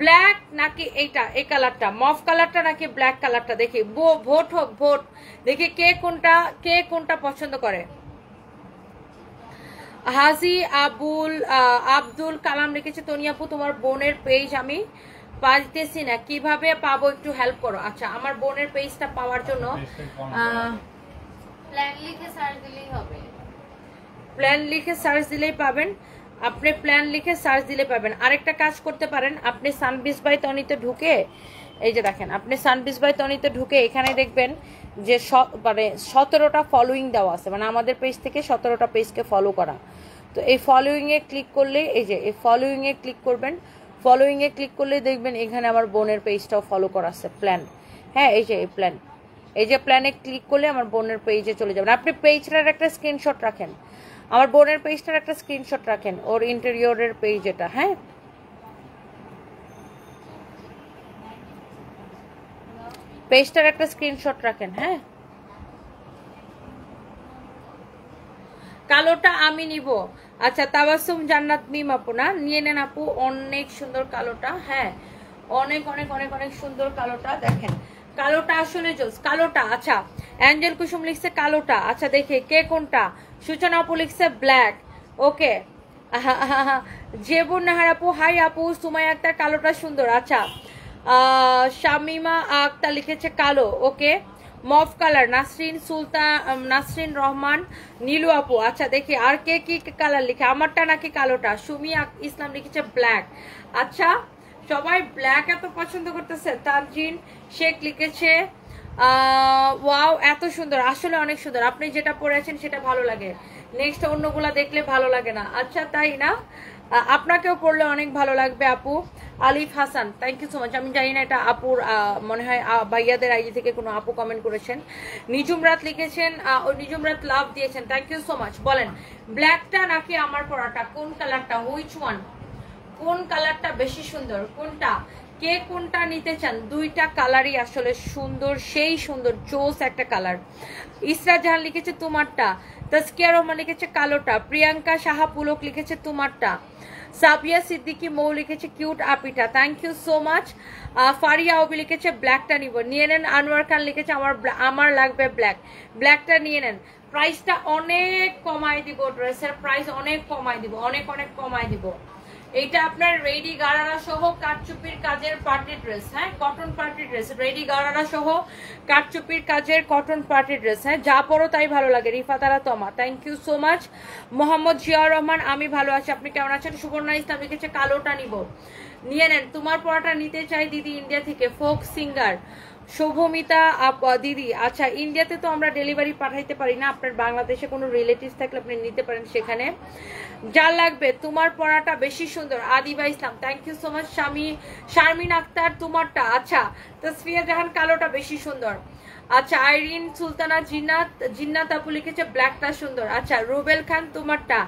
ব্ল্যাক নাকি এইটা, এই কালারটা মফ কালারটা নাকি ব্ল্যাক কালারটা, দেখি ভোট হোক ভোট, দেখি কে কোনটা পছন্দ করে। হাজি আব্দুল কালাম লিখেছে তনিয়াপু তোমার বোনের পেজ আমি পাইতেছি না, কিভাবে পাবো একটু হেল্প করো। আচ্ছা আমার বোনের পেজটা পাওয়ার জন্য প্ল্যান লিখে সার্চ দিলেই হবে। প্ল্যান লিখে সার্চ দিলেই পাবেন, আপনি প্ল্যান লিখে সার্চ দিলে পাবেন। আরেকটা কাজ করতে পারেন, আপনি সানবিজ বাই তনিতে ঢুকে, এই যে দেখেন আপনি সানবিজ বাই তনিতে ঢুকে এখানে দেখবেন যে মানে 17টা ফলোইং দেওয়া আছে, মানে আমাদের পেজ থেকে 17টা পেজকে ফলো করা। তো এই ফলোইংয়ে ক্লিক করলে, এই যে এই ফলোইংয়ে ক্লিক করবেন, ফলোইংয়ে ক্লিক করলে দেখবেন এখানে আমার বোনের পেজটাও ফলো করা আছে প্ল্যান। হ্যাঁ এই যে এই প্ল্যান, এই যে প্ল্যানে ক্লিক করলে আমার বোনের পেজে চলে যাবেন। আপনি পেজটার একটা স্ক্রিনশট রাখেন, আমার বোনের পেজটার একটা স্ক্রিনশট রাখেন, ওর ইন্টেরিয়রের পেজ এটা। হ্যাঁ পেজটার একটা স্ক্রিনশট রাখেন। হ্যাঁ কালোটা আমি নিব। আচ্ছা তাবাসসুম জান্নাত মিম আপু না, নিয়ে নেন আপু, অনেক সুন্দর কালোটা। হ্যাঁ অনেক অনেক অনেক অনেক সুন্দর কালোটা, দেখেন কালোটা আসলে জোস কালোটা। আচ্ছা অ্যাঞ্জেল কুসুম লিখছে কালোটা। আচ্ছা দেখে কে কোনটা, সূচনা আপু লিখছে ব্ল্যাক। ওকে জেবুন নাহার আপু হাই আপু, সুমাইয়া আক্তার কালোটা সুন্দর। আচ্ছা শামিমা আক্তার লিখেছে কালো। ওকে মফ কালার নাসরিন রহমান নীলু আপু। আচ্ছা দেখি আর কে কি কালার লিখে, আমারটা নাকি কালোটা। সুমি ইসলাম লিখেছে ব্ল্যাক। আচ্ছা সবাই ব্ল্যাক এত পছন্দ করতেছে। তানজিন শেখ লিখেছে ওয়াও এত সুন্দর, আসলে অনেক সুন্দর, আপনি যেটা পরেছেন সেটা ভালো লাগে, নেক্সট অন্যগুলা দেখলে ভালো লাগে না। আচ্ছা তাই না, আপনাকেও পড়লে অনেক ভালো লাগবে আপু। Alif Hasan thank you so much, আমি জানি না এটা আপুর মনে হয় ভাইয়াদের আইডি থেকে কোনো আপু কমেন্ট করেছেন। নিজুম রাত লিখেছেন, নিজুম রাত লাভ দিয়েছেন, থ্যাংক ইউ সো মাচ। বলেন ব্ল্যাকটা নাকি আমার পরাটা, কোন কালারটা, হুইচ ওয়ান, কোন কালারটা বেশি সুন্দর, কোনটা, কে কোনটা নিতে চান? দুইটা কালারই আসলে সুন্দর, সেই সুন্দর জোস একটা কালার। ইসরা জাহান লিখেছে তোমারটা, তাসকিয়া রহমান লিখেছে কালোটা, প্রিয়াঙ্কা সাহা পুলক লিখেছে তোমারটা, সাবিয়া সিদ্দিকি মৌ লিখেছে কিউট আপিটা, thank you so much. Faria Aobi লিখেছে ব্ল্যাকটা নিব, নিয়ে নেন। আনোয়ার খান লিখেছে আমার লাগবে ব্ল্যাক, ব্ল্যাকটা নিয়ে নেন। প্রাইসটা অনেক কমাই দিব, ড্রেসের প্রাইস অনেক কমাই দিব, অনেক অনেক কমাই দিব। এইটা আপনার রেডি গারারা সহ কাটচুপির কাজের পার্টি ড্রেস। হ্যাঁ cotton party dress, ready gharara সহ কাটচুপির কাজের কটন পার্টি ড্রেস। হ্যাঁ যা পরো তাই ভালো লাগে। Rifatara Toma thank you so much. Mohammad Ziaur Rahman আমি ভালো আছি, আপনি কেমন আছেন? সুবর্ণা ইসলাম লিখেছে কালোটা নিব, নিয়ে নেন। তোমার পরাটা নিতে চাই দিদি ইন্ডিয়া থেকে, ফোক সিঙ্গার শুভমিতা দিদি। আচ্ছা ইন্ডিয়াতে তো আমরা ডেলিভারি পাঠাইতে পারি না, আপনার বাংলাদেশে কোনো রিলেটিভস থাকলে আপনি নিতে পারেন সেখানে, যা লাগবে। তোমার পরাটা বেশি সুন্দর, Adiba Islam thank you so much. Sharmin Akter তোমারটা। আচ্ছা তাসফিয়া জাহান কালোটা বেশি সুন্দর। আচ্ছা আইরিন সুলতানা জিন্নাত আপু লিখেছে ব্ল্যাকটা সুন্দর। আচ্ছা রুবেল খান তোমারটা,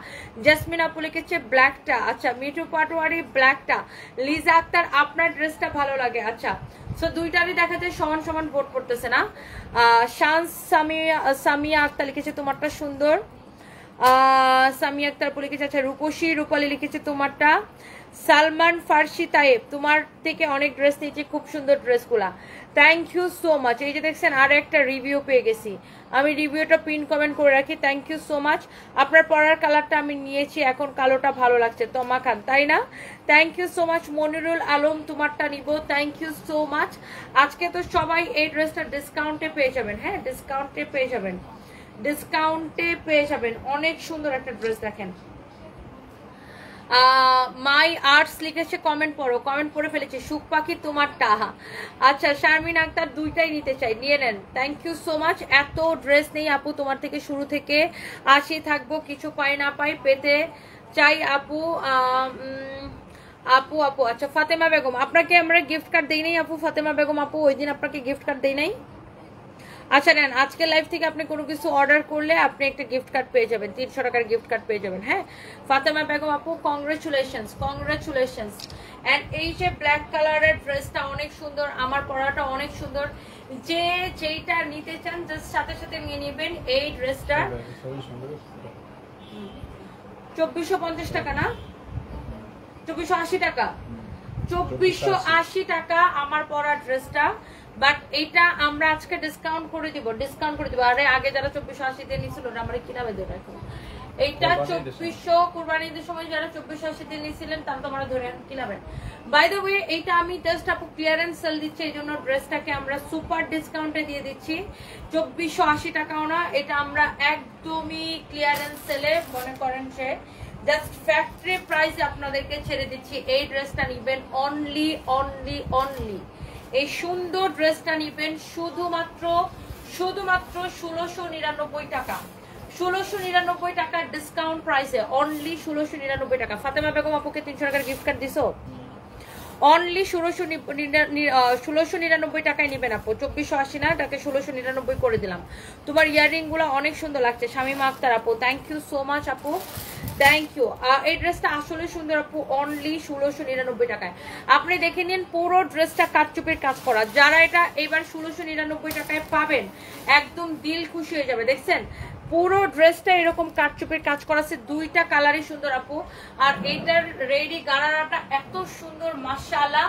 জাসমিন আপু লিখেছে ব্ল্যাকটা। আচ্ছা মিঠু পাটোয়ারি ব্ল্যাকটা, লিজা আক্তার আপনার ড্রেসটা ভালো লাগে। আচ্ছা সো দুইটারই দেখা যায় সমান সমান ভোট পড়তেছে না। সামিয়া আক্তার লিখেছে তোমারটা সুন্দর, সামিয়া আক্তার আপু লিখেছে। আচ্ছা রূপসী রূপালী লিখেছে তোমারটা। সালমান ফার্সি তাইব তোমার থেকে অনেক ড্রেস নিয়েছি, খুব সুন্দর ড্রেসগুলা, থ্যাংক ইউ সো মাচ। এই যে দেখছেন আর একটা রিভিউ পেয়ে গেছি, আমি রিভিউটা পিন কমেন্ট করে রাখি, থ্যাংক ইউ সো মাচ। আপনার পরার কালারটা আমি নিয়েছি, এখন কালোটা ভালো লাগছে। তমা খান তাই না, thank you so much. Monirul Alam তোমারটা নিব, থ্যাংক ইউ সো মাচ। আজকে তো সবাই এই ড্রেসটা ডিসকাউন্টে পেয়ে যাবেন। হ্যাঁ ডিসকাউন্টে পেয়ে যাবেন, ডিসকাউন্টে পেয়ে যাবেন, অনেক সুন্দর একটা ড্রেস। দেখেন মাই আর্টস লিখেছে কমেন্ট পড়ো, কমেন্ট পড়ে ফেলেছে। সুখ পাখি তোমারটা। আচ্ছা শারমিন আক্তার দুইটাই নিতে চাই, নিয়ে নেন, থ্যাংক ইউ সো মাচ। এত ড্রেস নেই আপু তোমার থেকে, শুরু থেকে আসি থাকবো, কিছু পাই না পাই পেতে চাই আপু। আপু আপু আচ্ছা ফাতেমা বেগম, আপনাকে আমরা গিফট কার্ড দেই নাই আপু, ফাতেমা বেগম আপু ওই দিন আপনাকে গিফট কার্ড দেই নাই। আচ্ছা নেন, আজকে লাইভ থেকে আপনি কোনো কিছু অর্ডার করলে আপনি একটা গিফট কার্ড পেয়ে যাবেন, 300 টাকার গিফট কার্ড পেয়ে যাবেন। হ্যাঁ ফাতেমা বেগম আপু কংগ্রেচুলেশনস, কংগ্রেচুলেশনস। এন্ড এই যে ব্ল্যাক কালারের ড্রেসটা অনেক সুন্দর, আমার পরাটা অনেক সুন্দর, যে যেইটা নিতে চান জাস্ট সাথে সাথে নিয়ে নেবেন। এই ড্রেসটা 2450 টাকা না, 2480 টাকা, 2480 টাকা আমার পরা ড্রেসটা, বাট এটা আমরা আজকে ডিসকাউন্ট করে দিব। আরে আগে যারা 2480 দিয়ে নিছিল ওটা আমরা কিনাবে দেব এখন। এইটা 2400 কুরবানির ঈদের সময় যারা 2480 দিয়ে নিছিলেন তারা তো আমরা ধরে কিনাবেন। বাই দ্য ওয়ে এইটা আমি জাস্ট আপু ক্লিয়ারেন্স সেল দিচ্ছি, এই জন্য ড্রেসটাকে আমরা সুপার ডিসকাউন্টে দিয়ে দিচ্ছি। 2480 টাকাও না, এটা আমরা একদমই ক্লিয়ারেন্স সেলে মনে করেন সে জাস্ট ফ্যাক্টরি প্রাইসে আপনাদেরকে ছেড়ে দিচ্ছি। এই ড্রেসটা নিবেন অনলি এই সুন্দর ড্রেসটা নিবেন শুধুমাত্র 1699 টাকা। 1699 টাকা ডিসকাউন্ট প্রাইসে অনলি 1699 টাকা। ফাতেমা বেগম আপুকে 300 টাকার গিফট কার্ড দিছো, অনলি 1699 টাকায় নিবেন আপু। 2480 না, এটাকে 1699 করে দিলাম। তোমার ইয়াররিং গুলো অনেক সুন্দর লাগছে শামিমা আক্তার আপু, থ্যাংক ইউ সো মাচ আপু, থ্যাংক ইউ। এই ড্রেসটা আসলে সুন্দর আপু, অনলি 1699 টাকায়। আপনি দেখে নিন পুরো ড্রেসটা কাটচুপির কাজ করা। যারা এটা এবার 1699 টাকায় পাবেন একদম দিল খুশি হয়ে যাবে। দেখছেন পুরো ড্রেসটা এরকম কাটচুপির কাজ করা আছে, দুইটা কালারই সুন্দর আপু। আর এইটার রেডি গারারাটা এত সুন্দর মাশাআল্লাহ,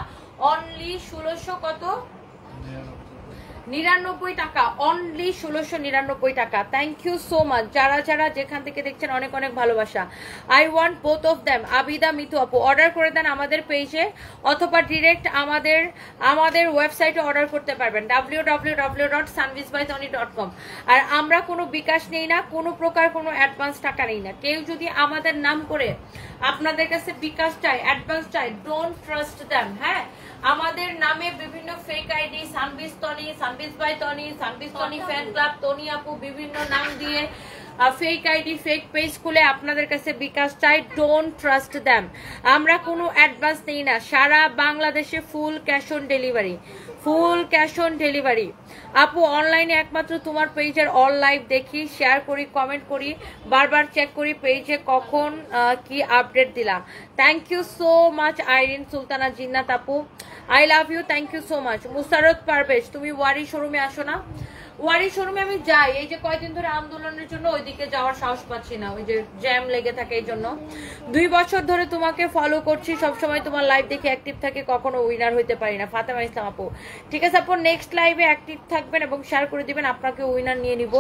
অনলি 1699 টাকা, অনলি 1699 টাকা। থ্যাংক ইউ সো মাচ যারা যেখান থেকে দেখছেন, অনেক অনেক ভালোবাসা। I want both of them. Abida Mitu আপু অর্ডার করে দেন আমাদের পেজে অথবা ডিরেক্ট আমাদের ওয়েবসাইটে অর্ডার করতে পারবেন www.sunvisbytony.com। আর আমরা কোনো বিকাশ নেই না, কোনো প্রকার কোনো অ্যাডভান্স টাকা নেই না। কেউ যদি আমাদের নাম করে আপনাদের কাছে বিকাশ চাই, অ্যাডভান্স চাই, ডোন্ট ট্রাস্ট দ্যাম। হ্যাঁ, আমাদের নামে বিভিন্ন fake ID, সানবিজ Toni, সানবিজ by Toni, সানবিজ Toni fan club, Toni আপু বিভিন্ন নাম দিয়ে ফেক আইডি, ফেক পেজ খুলে আপনাদের কাছে বিকাশ চাই, ডোন্ট ট্রাস্ট দ্যাম। আমরা কোনো অ্যাডভান্স নেই না, সারা বাংলাদেশে ফুল ক্যাশ অন ডেলিভারি। আপু অনলাইনে একমাত্র তোমার পেজের অল লাইভ দেখি, শেয়ার করি, কমেন্ট করি, বারবার চেক করি পেজে কখন কি আপডেট দিলা। Thank you so much Irin Sultana Jinnat আপু, I love you, thank you so much. Musarrat Parvez তুমি ওয়ারি শোরুমে আসো না? ওয়ারি শোরুমে আমি যাই, এই যে কয়েকদিন ধরে আন্দোলনের জন্য ওইদিকে যাওয়ার সাহস পাচ্ছি না, ওই যে জ্যাম লেগে থাকে। এই জন্য 2 বছর ধরে তোমাকে ফলো করছি, সবসময় তোমার লাইভ দেখে অ্যাক্টিভ থাকে, কখনো উইনার হইতে পারি না। ফাতেমা ইসলাম আপু ঠিক আছে আপু, নেক্সট লাইভে অ্যাক্টিভ থাকবেন এবং শেয়ার করে দিবেন, আপনাকে উইনার নিয়ে নিব।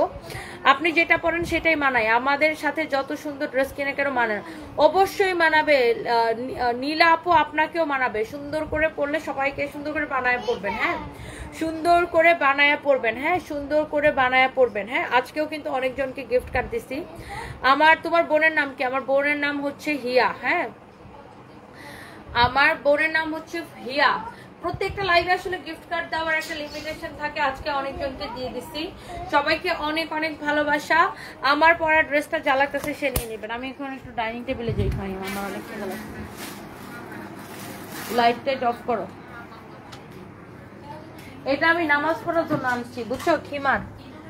আপনি যেটা পরেন সেটাই মানায়, আমাদের সাথে যত সুন্দর ড্রেস কিনে কেন মানায়, অবশ্যই মানাবে। নীলা আপু আপনাকেও মানাবে, সুন্দর করে পরলে সবাইকে সুন্দর করে বানায় পড়বেন। হ্যাঁ, সুন্দর করে বানায়া পড়বেন। হ্যাঁ, সুন্দর করে বানায়া পড়বেন। হ্যাঁ, আজকেও কিন্তু অনেকজনকে গিফট কার্ড দিছি। তোমার বোনের নাম কি? আমার বোনের নাম হচ্ছে হিয়া। হ্যাঁ, আমার বোনের নাম হচ্ছে হিয়া। প্রত্যেকটা লাইভে আসলে গিফট কার্ড দেওয়ার একটা লিমিটেশন থাকে, আজকে অনেকজনকে দিয়ে দিচ্ছি। সবাইকে অনেক অনেক ভালোবাসা। আমার পরা ড্রেসটা যা লাগতেছে সে নিয়ে নেবেন। আমি এখন একটু ডাইনিং টেবিলে যাই, খাই আমার অনেক ভালো লাগছে। লাইটটা অফ করো। এটা আমি নামাজ পড়ার জন্য আনছি, বুঝছো? খিমার,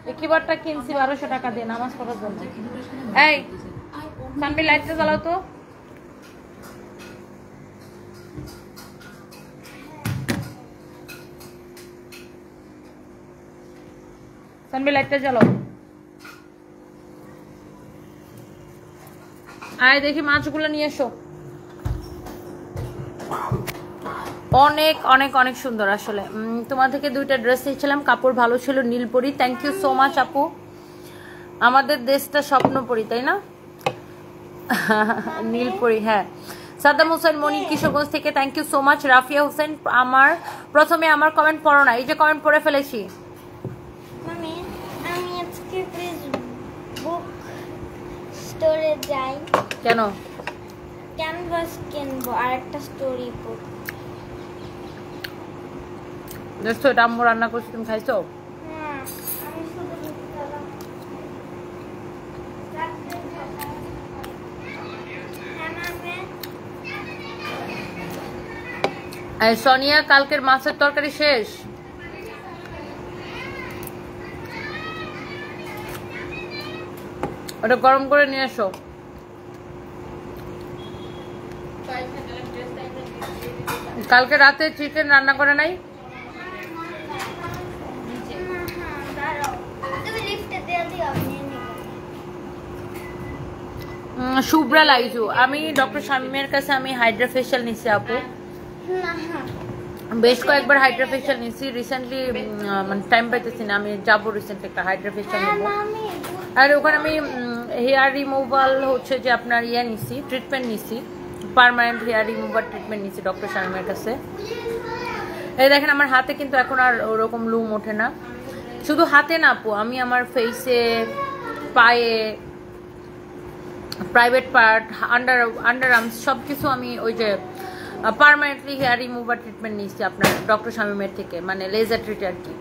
এই খিমারটা কিনছি 1200 টাকা দিয়ে নামাজ পড়ার জন্য। এই সানবি লাইটটা জ্বালাও তো। সানবি লাইটটা জ্বালাও। আয় দেখি মাছগুলো নিয়ে এসো। অনেক অনেক অনেক সুন্দর আসলে। তোমার থেকে 2টা ড্রেস নিয়েছিলাম, কাপড় ভালো ছিল, Nilpori. Thank you so much আপু। আমাদের দেশটা স্বপ্নপরি, তাই না? নীলপরি। হ্যাঁ, সাদ্দাম হোসেন মনি কিশোরগঞ্জ থেকে thank you so much. Rafiya Hossain প্রথমে আমার কমেন্ট পড়ো না, এই যে কমেন্ট পড়ে ফেলেছি। আমি আজকে বুক স্টোরে যাই। কেন? ক্যানভাস কিনবো আর একটা স্টোরি বুক। দেখছো এটা আম্মু রান্না করছি, তুমি খাইছো? আমি শুধু সোনিয়া কালকের মাছের তরকারি শেষ? ওটা গরম করে নিয়ে এসো। কালকে রাতে চিকেন রান্না করে নাই? শুভ্রা লাইজু, আমি ডক্টর শামিমের কাছে আমি হাইড্রা ফেশিয়াল নিচ্ছি আপু। বেশ কয়েকবার হাইড্রা ফেশিয়াল নিয়েছি রিসেন্টলি, মানে টাইম পাইতেছি না, আমি যাবো রিসেন্টলি একটা হাইড্রা ফেশিয়াল নেবো। আর ওখানে আমি হেয়ার রিমুভাল হচ্ছে যে আপনার ইয়ে নিছি, ট্রিটমেন্ট নিছি, পার্মানেন্ট হেয়ার রিমুভার ট্রিটমেন্ট নিছি ডক্টর শামিমের কাছে। এই দেখেন আমার হাতে কিন্তু এখন আর ওরকম লুম ওঠে না, শুধু হাতে না আপু, আমি আমার ফেসে, পায়ে, প্রাইভেট পার্ট, আন্ডার আর্মস সব কিছু আমি ওই যে পার্মানেন্টলি হেয়ার রিমুভার ট্রিটমেন্ট নিচ্ছি আপনার ডক্টর শামিমের থেকে, মানে লেজার ট্রিট আর কি।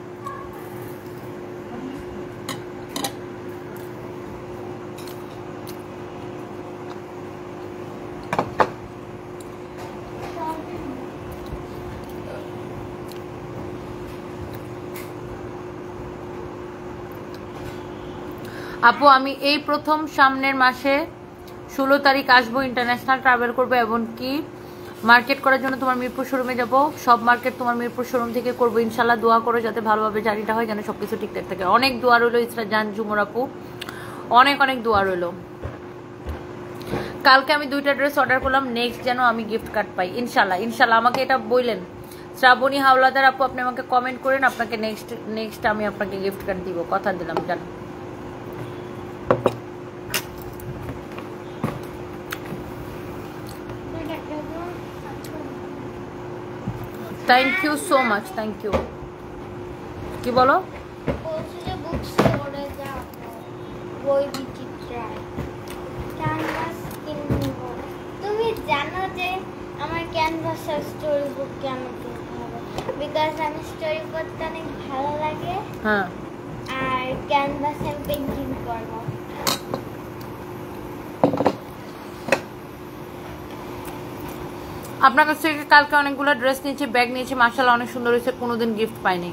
আপু আমি এই প্রথম সামনের মাসে 16 তারিখ আসবো, ইন্টারন্যাশনাল ট্রাভেল করবো এবং কি মার্কেট করার জন্য তোমার মিরপুর শোরুমে যাব। সব মার্কেট তোমার মিরপুর শোরুম থেকে করবো ইনশাল্লাহ। দোয়া করো যাতে ভালোভাবে জার্নিটা হয়, যেন সবকিছু ঠিকঠাক থাকে। অনেক দোয়া রইলো ইসরা জান ঝুমুর আপু, অনেক অনেক দোয়া রইলো। কালকে আমি 2টা ড্রেস অর্ডার করলাম, নেক্সট যেন আমি গিফট কার্ড পাই ইনশাল্লাহ। ইনশাল্লাহ আমাকে এটা বললেন শ্রাবণী হাওলাদার আপু, আপনি আমাকে কমেন্ট করেন, আপনাকে নেক্সট আমি আপনাকে গিফট কার্ড দিব, কথা দিলাম জান। Thank you so much, thank you. কি বলো? তুমি জানো যে আমার ক্যানভাসের স্টোরি বুক কেন কিনতে হবে? বিকজ আমি স্টোরি করতে অনেক ভালো লাগে। হ্যাঁ, আর ক্যানভাসে পেন্টিং করব। আপনার কাছ থেকে কালকে অনেকগুলো ড্রেস নিয়েছি, ব্যাগ নিয়েছি, মাশাআল্লাহ অনেক সুন্দর হয়েছে, কোনোদিন গিফট পাইনি।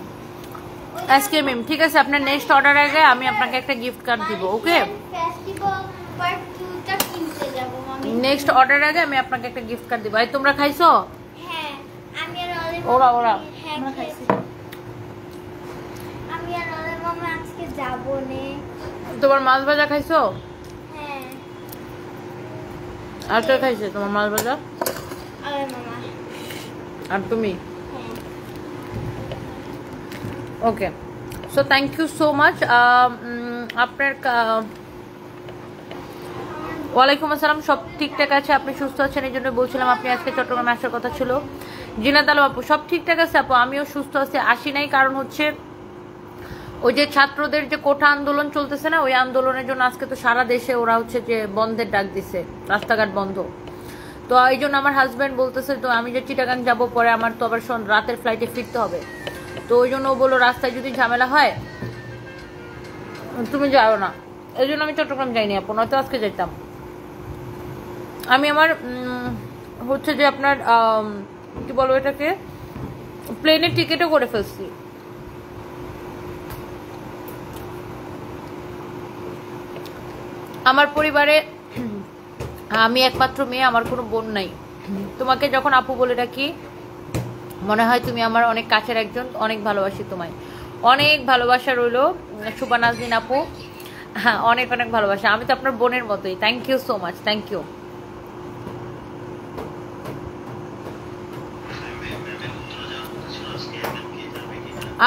এসকে মিম, ঠিক আছে, আপনার নেক্সট অর্ডার আগে আমি আপনাকে একটা গিফট কার্ড দিব, ওকে? ফেস্টিভ্যাল পার্ট 2টা কিনতে যাব আমি। নেক্সট অর্ডার আগে আমি আপনাকে একটা গিফট কার্ড দিব। এই তোমরা খাইছো? হ্যাঁ, আমি আর অলিভ ওরা হ্যাঁ খাইছি। আমি আর অলিভ মামা আজকে যাব নে। তোমার মাছ ভাজা খাইছো? হ্যাঁ। আর কে খাইছে তোমার মাছ ভাজা? অলিভ মামা। আর তুমি? হ্যাঁ। Okay, so thank you so much. আপনার ওয়ালাইকুম আসসালাম, সব ঠিকঠাক আছে? আপনি সুস্থ আছেন? এই জন্য বলছিলাম আপনি আজকে চট্টগ্রামে আসার কথা ছিল। জিনাত আলম আপু, সব ঠিকঠাক আছে আপু, আমিও সুস্থ আছি। আসি নাই কারণ হচ্ছে ওই যে ছাত্রদের যে কোঠা আন্দোলন চলতেছে না, ওই আন্দোলনের জন্য আজকে তো সারা দেশে ওরা হচ্ছে যে বন্ধের ডাক দিছে, রাস্তাঘাট বন্ধ। তো এই জন্য আমার হাজব্যান্ড বলতেছে তো আমি যে চিটাগাং যাব, পরে আমার তো আবার রাতের ফ্লাইটে ফিরতে হবে, তো ওই জন্য ও বললো রাস্তায় যদি ঝামেলা হয় তুমি যাও না, এই জন্য আমি চট্টগ্রাম যাইনি আপু, নয়তো আজকে যেতাম। আমি আমার হচ্ছে যে আপনার কি বলবো এটাকে, প্লেনের টিকিটও করে ফেলছি। আমার পরিবারে আমি একমাত্র মেয়ে, আমার কোনো বোন নাই। তোমাকে যখন আপু বলে ডাকি মনে হয় তুমি আমার অনেক কাছের একজন, অনেক ভালোবাসি তোমায়, অনেক ভালোবাসা রইলো শুভা নাজনীন আপু, হ্যাঁ অনেক অনেক ভালোবাসা, আমি তো আপনার বোনের মতোই। Thank you so much, thank you.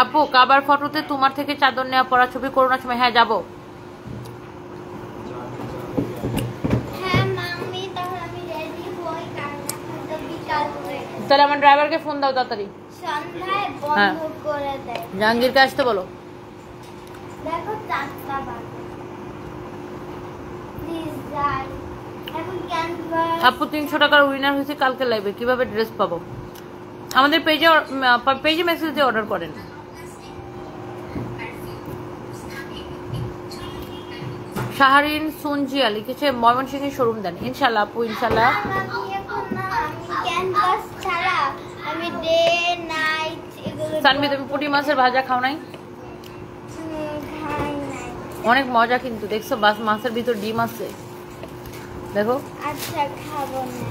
আপু কাবার ফটোতে তোমার থেকে চাদর নেওয়া পরা ছবি করোনার সময়, হ্যাঁ যাবো। তাহলে আমার ড্রাইভারকে ফোন দাও তাড়াতাড়ি, সন্ধ্যায় বন্ধ করে দেয়। জাহাঙ্গীরকে আসতে বলো। দেখো 4টা বাজে, প্লিজ যাই এখন। ক্যানভাস আপু 300 টাকার উইনার হয়েছে কালকে লাইভে, কিভাবে ড্রেস পাবো? আমাদের পেজে মেসেজ দিয়ে অর্ডার করেন। শাহরিন সুনজিয়া লিখেছে ময়মনসিংহের শোরুম দেন, ইনশাল্লাহ আপু ইনশাল্লাহ। আমি এখন না, আমি ক্যানভাস ছাড়া আমি ডে নাইট এগুলো সানবি তুমি পুঁটি মাছের ভাজা খাও নাই? খাই নাই। অনেক মজা কিন্তু, দেখছো বাস মাছের ভিতর ডিম আছে, দেখো। আচ্ছা খাবো না,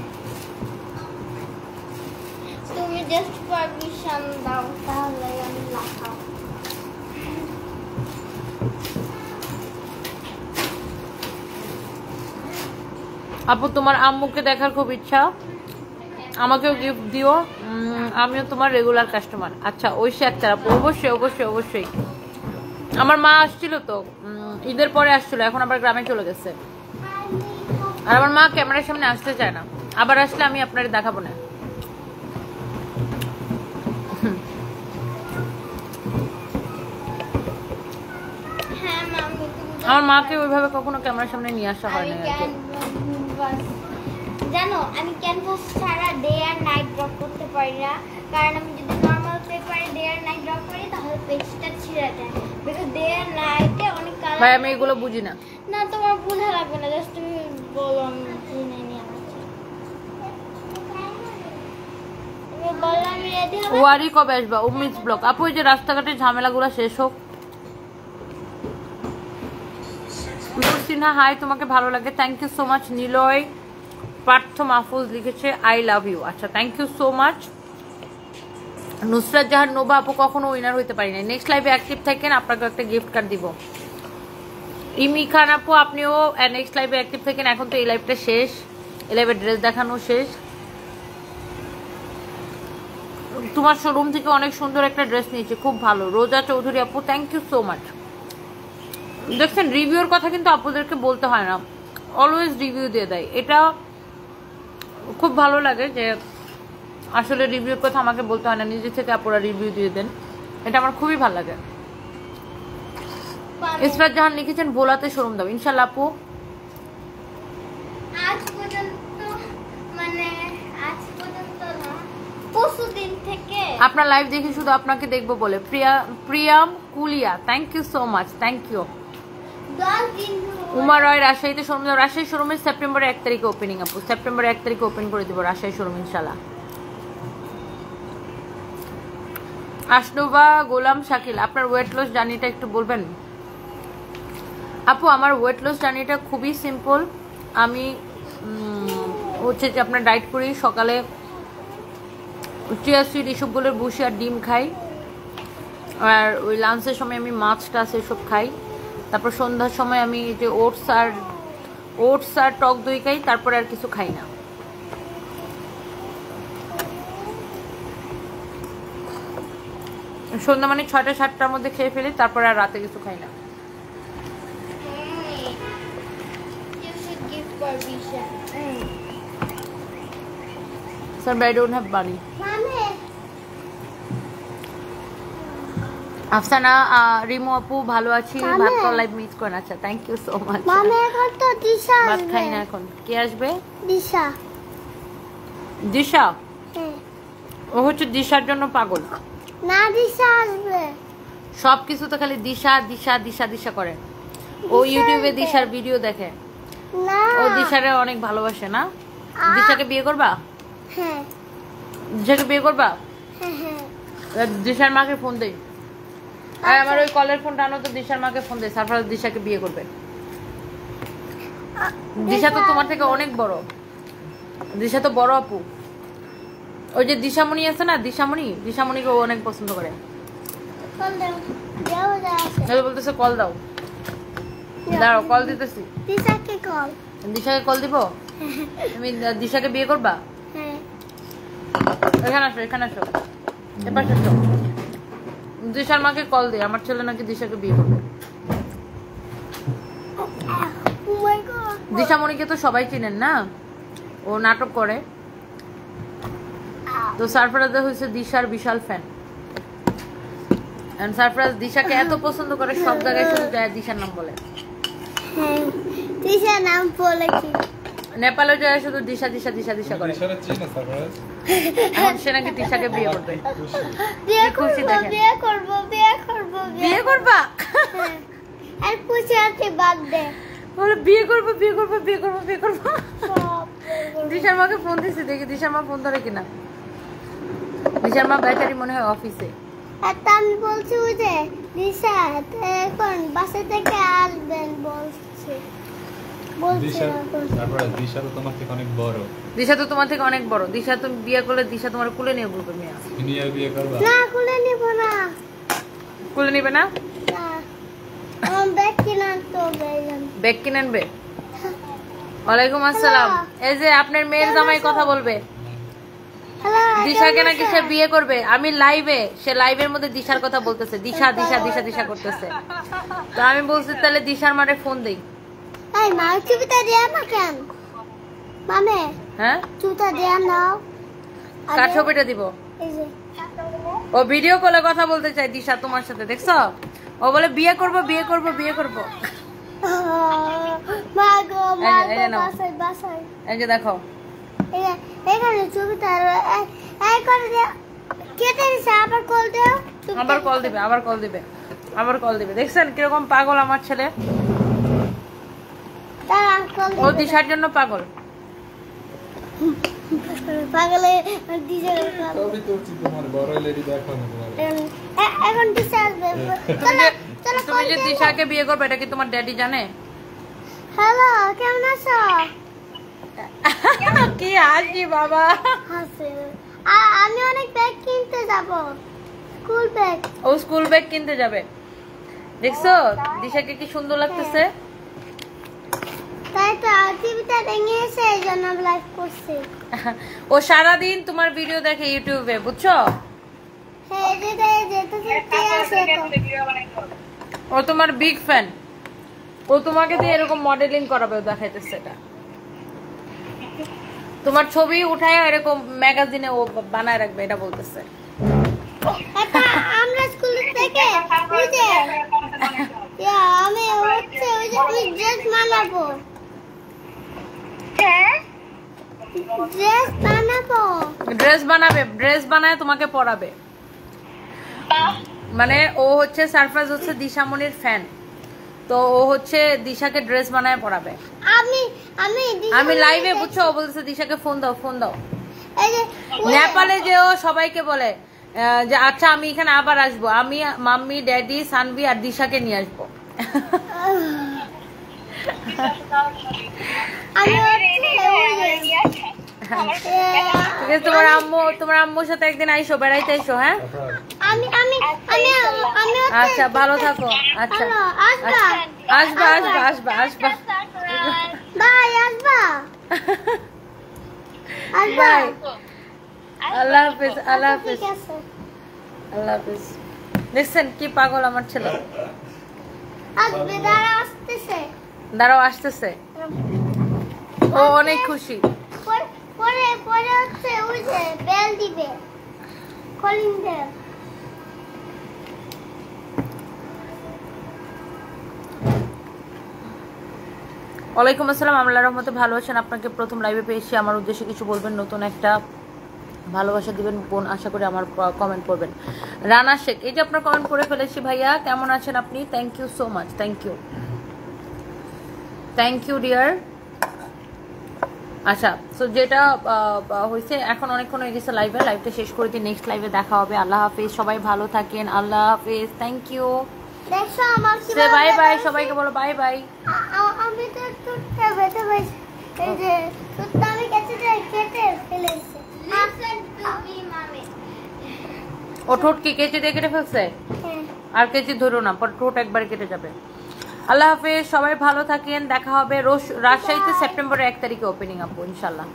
তুমি জাস্ট পারমিশন দাও তাহলে আমি লাগাও। আপু তোমার আম্মুকে দেখার খুব ইচ্ছা, আমাকেও গিফট দিও, আমিও তোমার রেগুলার কাস্টমার। আচ্ছা ঐশী আক্তার আপু, অবশ্যই অবশ্যই অবশ্যই। আমার মা আসছিল তো, ঈদের পরে আসছিল, এখন আবার গ্রামে চলে গেছে। আর আমার মা ক্যামেরার সামনে আসতে চায় না, আবার আসলে আমি আপনাদের দেখাবো না। হ্যাঁ মাম্মি, আমার মাকে ওইভাবে কখনো ক্যামেরার সামনে নিয়ে আসা হয় না আর কি। জানো আমি ক্যানভাস ছাড়া ডে আর নাইট ড্র করতে পারি না, কারণ আমি যদি নর্মাল পেপারে ডে আর নাইট ড্র করি তাহলে পেজটা ছিঁড়ে যায়, বিকজ ডে আর নাইটে অনেক কালার। ভাই আমি এগুলো বুঝি না। না তোমার বোঝা লাগবে না, জাস্ট তুমি বলো আমি কিনে নিয়ে আসছি। তুমি বললে আমি রেডি হব। ওয়ারি কবে আসবা? উমিজ ব্লক আপু, এই যে রাস্তাঘাটের ঝামেলাগুলো শেষ হোক। নূর সিনহা হাই, তোমাকে ভালো লাগে, thank you so much. Niloy Partha Mahfuz লিখেছে আই লাভ ইউ। আচ্ছা thank you so much. Nusrat Jahan Nova আপু, কখনো উইনার হইতে পারি না, নেক্সট লাইভে অ্যাক্টিভ থাকেন, আপনাকে একটা গিফট কার্ড দিব। ইমি খান আপু, আপনিও নেক্সট লাইভে অ্যাক্টিভ থাকেন। এখন তো এই লাইভটা শেষ, এই লাইভে ড্রেস দেখানো শেষ। তোমার শোরুম থেকে অনেক সুন্দর একটা ড্রেস নিয়েছে, খুব ভালো। রোজা চৌধুরী আপু, থ্যাংক ইউ সো মাচ। দেখছেন রিভিউর কথা কিন্তু আপুদেরকে বলতে হয় না, অলওয়েজ রিভিউ দিয়ে দেয়, এটা খুব ভালো লাগে যে আসলে রিভিউর কথা আমাকে বলতে হয় না, নিজে থেকে আপুরা রিভিউ দিয়ে দেন, এটা আমার খুবই ভালো লাগে। ইসরাত জাহান লিখেছেন ভোলাতে শোরুম দাও, ইনশাল্লাহ আপু। আজ পর্যন্ত মানে আজ পর্যন্ত না, পরশুদিন থেকে আপনার লাইভ দেখি শুধু আপনাকে দেখবো বলে Priyam Kulia, thank you so much, thank you. 10 দিন উমা রয় রাজশাহীতে শোরুম দাও, রাজশাহী শোরুমে সেপ্টেম্বরের 1 তারিখে ওপেনিং আপু, সেপ্টেম্বরের 1 তারিখে ওপেন করে দিব রাজশাহী শোরুম ইনশাল্লাহ। আশনুবা গোলাম শাকিল, আপনার ওয়েট লস জার্নিটা একটু বলবেন আপু? আমার ওয়েট লস জার্নিটা খুবই সিম্পল। আমি হচ্ছে যে আপনার ডায়েট করি, সকালে চিয়া সিড এসবগুলোর ভুসি আর ডিম খাই, আর ওই লাঞ্চের সময় আমি মাছ টাছ এসব খাই, তারপর সন্ধ্যার সময় আমি এই যে ওটস আর টক দই খাই, তারপরে আর কিছু খাই না। সন্ধ্যা মানে 6টা 7টার মধ্যে খেয়ে ফেলি, তারপরে আর রাতে কিছু খাই না। you should give permission. Sir, but I don't have money. Mami, Afsana Rimu আপু, ভালো আছি, ভাত খাওয়া লাইভ মিস করেন। আচ্ছা থ্যাংক ইউ সো মাচ। মামি এখন তো দিশা ভাত খাই না এখন। কে আসবে? দিশা। দিশা? ও হচ্ছে দিশার জন্য পাগল। না দিশা আসবে। সব কিছু তো খালি দিশা দিশা দিশা দিশা করে। ও ইউটিউবে দিশার ভিডিও দেখে, না ও দিশারে অনেক ভালোবাসে না? দিশাকে বিয়ে করবা? হ্যাঁ দিশাকে বিয়ে করবা? হ্যাঁ। দিশার মাকে ফোন দেই, আর আমার ওই কলের ফোনটা আনো তো, দিশার মাকে ফোন দেই, সারফরাজ দিশাকে বিয়ে করবে। দিশা তো তোমার থেকে অনেক বড়, দিশা তো বড় আপু। ওই যে দিশামণি আছে না, দিশামণিকে ও অনেক পছন্দ করে। কল দাও, যাও যাও। ও বলতেছে কল দাও, দাঁড়াও কল দিতেছি। দিশাকে কল। দিশাকে কল দিব? তুমি দিশাকে বিয়ে করবা? হ্যাঁ। এখানে আসো, এখানে আসো, এবার আসো। দিশার মাকে কল দে, আমার ছেলে নাকি দিশাকে বিয়ে করবে। ও মাই গড। দিশামণিকে তো সবাই চিনেন না, ও নাটক করে তো। সারফরাজ হয়েছে দিশার বিশাল ফ্যান, এন্ড সারফরাজ দিশাকে এত পছন্দ করে, সব জায়গায় শুধু যায় দিশার নাম বলে। হ্যাঁ দিশার নাম বলে কি? নেপালে যায় শুধু দিশা দিশা দিশা দিশা করে। এখন সে নাকি দিশাকে বিয়ে করবে। বিয়ে খুশি করব, দেখেন। বিয়ে করব, বিয়ে করব, বিয়ে করবা? হ্যাঁ। আর পুছে আছে বাদ দে। বলে বিয়ে করবো বিয়ে করবো বিয়ে করবো বিয়ে করবো। সব দিশার মাকে ফোন দিছি, দেখি দিশার মা ফোন ধরে কিনা। দিশার মা বেচারি মনে হয় অফিসে। আর তা আমি বলছি যে দিশা এখন বাসা থেকে আসবেন বলছে। দিশা তো তোমার থেকে অনেক বড়। দিশা তো তোমার থেকে অনেক বড়। দিশা তুমি বিয়ে করলে দিশা তোমার কুলে নিয়ে বলবে মেয়ে। তুমি আর বিয়ে করবা? না খুলে নিব না। কুলে নিবে না? না আমার ব্যাগ কিনা তো বেজন। ব্যাগ কিনে আনবে? ওয়ালাইকুম আসসালাম। এই যে আপনার মেয়ের জামাই কথা বলবে। দিশাকে নাকি সে বিয়ে করবে। আমি লাইভে, সে লাইভের মধ্যে দিশার কথা বলতেছে, দিশা দিশা দিশা দিশা করতেছে। তো আমি বলছি তাহলে দিশার মারে ফোন দেই। এই মা ছবিটা দিয়ে না কেন মামে? হ্যাঁ ছবিটা দিয়ে নাও। কার ছবিটা দিব? এই যে ও ভিডিও কলে কথা বলতে চাই দিশা তোমার সাথে, দেখছো? ও বলে বিয়ে করব বিয়ে করব বিয়ে করব। মা গো মা এই যে নাও। বাসাই বাসাই এই যে দেখো, এখানে ছবিটা এই করে দিয়ে কেটে দিছে, আবার কল দাও। আবার কল দিবে, আবার কল দিবে, আবার কল দিবে। দেখছেন কিরকম পাগল আমার ছেলে? তারা কল ও দিশার জন্য পাগল। পাগলে দিছে। তবে তো উচিত তোমার বড় লেডি দেখানো তোমার। এখন দিছে আসবে। চলো চলো তুমি যে দিশাকে বিয়ে করবে এটা কি তোমার ড্যাডি জানে? হ্যালো কেমন আছো? কি হাসি বাবা। হাসে আমি অনেক ব্যাগ কিনতে যাব, স্কুল ব্যাগ। ও স্কুল ব্যাগ কিনতে যাবে। দেখছো দিশাকে কি সুন্দর লাগতেছে? তাই তো টিভিটা ভেঙেছে, এই জন্য লাইভ করছি। ও সারাদিন তোমার ভিডিও দেখে ইউটিউবে, বুঝছো? হ্যাঁ যেতে যেতে আছে তো। ও তোমার বিগ ফ্যান। ও তোমাকে দিয়ে এরকম মডেলিং করাবে, ও দেখাইতেছে এটা। তোমার ছবি উঠায় এরকম ম্যাগাজিনে ও বানায় রাখবে, এটা বলতেছে। এটা আমরা স্কুল থেকে ওই যে আমি হচ্ছে ওই যে আমি ড্রেস বানাবো। হ্যাঁ ড্রেস বানাবো। ড্রেস বানাবে, ড্রেস বানায় তোমাকে পরাবে। মানে ও হচ্ছে সারপ্রাইজ হচ্ছে দিশামণির ফ্যান, তো ও হচ্ছে দিশাকে ড্রেস বানায় পরাবে। আমি লাইভে, বুঝছো? ও বলতেছে দিশাকে ফোন দাও ফোন দাও। এই যে নেপালে যে ও সবাইকে বলে যে আচ্ছা আমি এখানে আবার আসবো, আমি মাম্মি ড্যাডি সানভি আর দিশাকে নিয়ে আসবো। ঠিক আছে, তোমার আম্মুর সাথে একদিন আইসো, বেড়াইতে আইসো। হ্যাঁ আচ্ছা ভালো থাকো। আচ্ছা আসবা আসবা আসবা আসবা। বাই আসবা বাই, আল্লাহ হাফিজ, আল্লাহ হাফিজ, ঠিক আছে আল্লাহ হাফিজ। দেখছেন কি পাগল আমার ছেলে? আসবে দাঁড়া আসতেছে। দাঁড়াও আসতেছে, ও অনেক খুশি। পরে পরে হচ্ছে ওই যে বেল দিবে, কলিং বেল। ওয়ালাইকুম আসসালাম, আল্লাহর রহমতে ভালো আছেন? আপনাকে প্রথম লাইভে পেয়েছি, আমার উদ্দেশ্যে কিছু বলবেন? নতুন একটা ভালোবাসা দিবেন বোন, আশা করি আমার কমেন্ট করবেন। রানা শেখ, এই যে আপনার কমেন্ট করে ফেলেছি। ভাইয়া কেমন আছেন আপনি? Thank you so much, thank you, thank you dear. আচ্ছা, সো যেটা হয়েছে এখন অনেকক্ষণ হয়ে গেছে লাইভে, লাইভটা শেষ করে দিই, নেক্সট লাইভে দেখা হবে। আল্লাহ হাফিজ, সবাই ভালো থাকেন, আল্লাহ হাফিজ, থ্যাংক ইউ। দেখো আমার সে বাই বাই, সবাইকে বলো বাই বাই। আমি তো টুটতে বেঁধে পাইছি, এই যে টুটটা আমি কেটে ফেলেছি। ও ঠোঁট কি কেচি দিয়ে কেটে ফেলছে? হ্যাঁ আর কেচি ধরো না, পর ঠোঁট একবার কেটে যাবে। আল্লাহ হাফেজ, সবাই ভালো থাকেন, দেখা হবে। রাজশাহীতে সেপ্টেম্বরের 1 তারিখে ওপেনিং আপু, ইনশাল্লাহ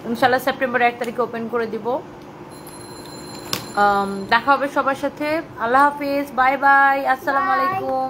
ইনশাল্লাহ সেপ্টেম্বরের 1 তারিখে ওপেন করে দিব। দেখা হবে সবার সাথে। আল্লাহ হাফেজ, বাই বাই, আসসালামু আলাইকুম।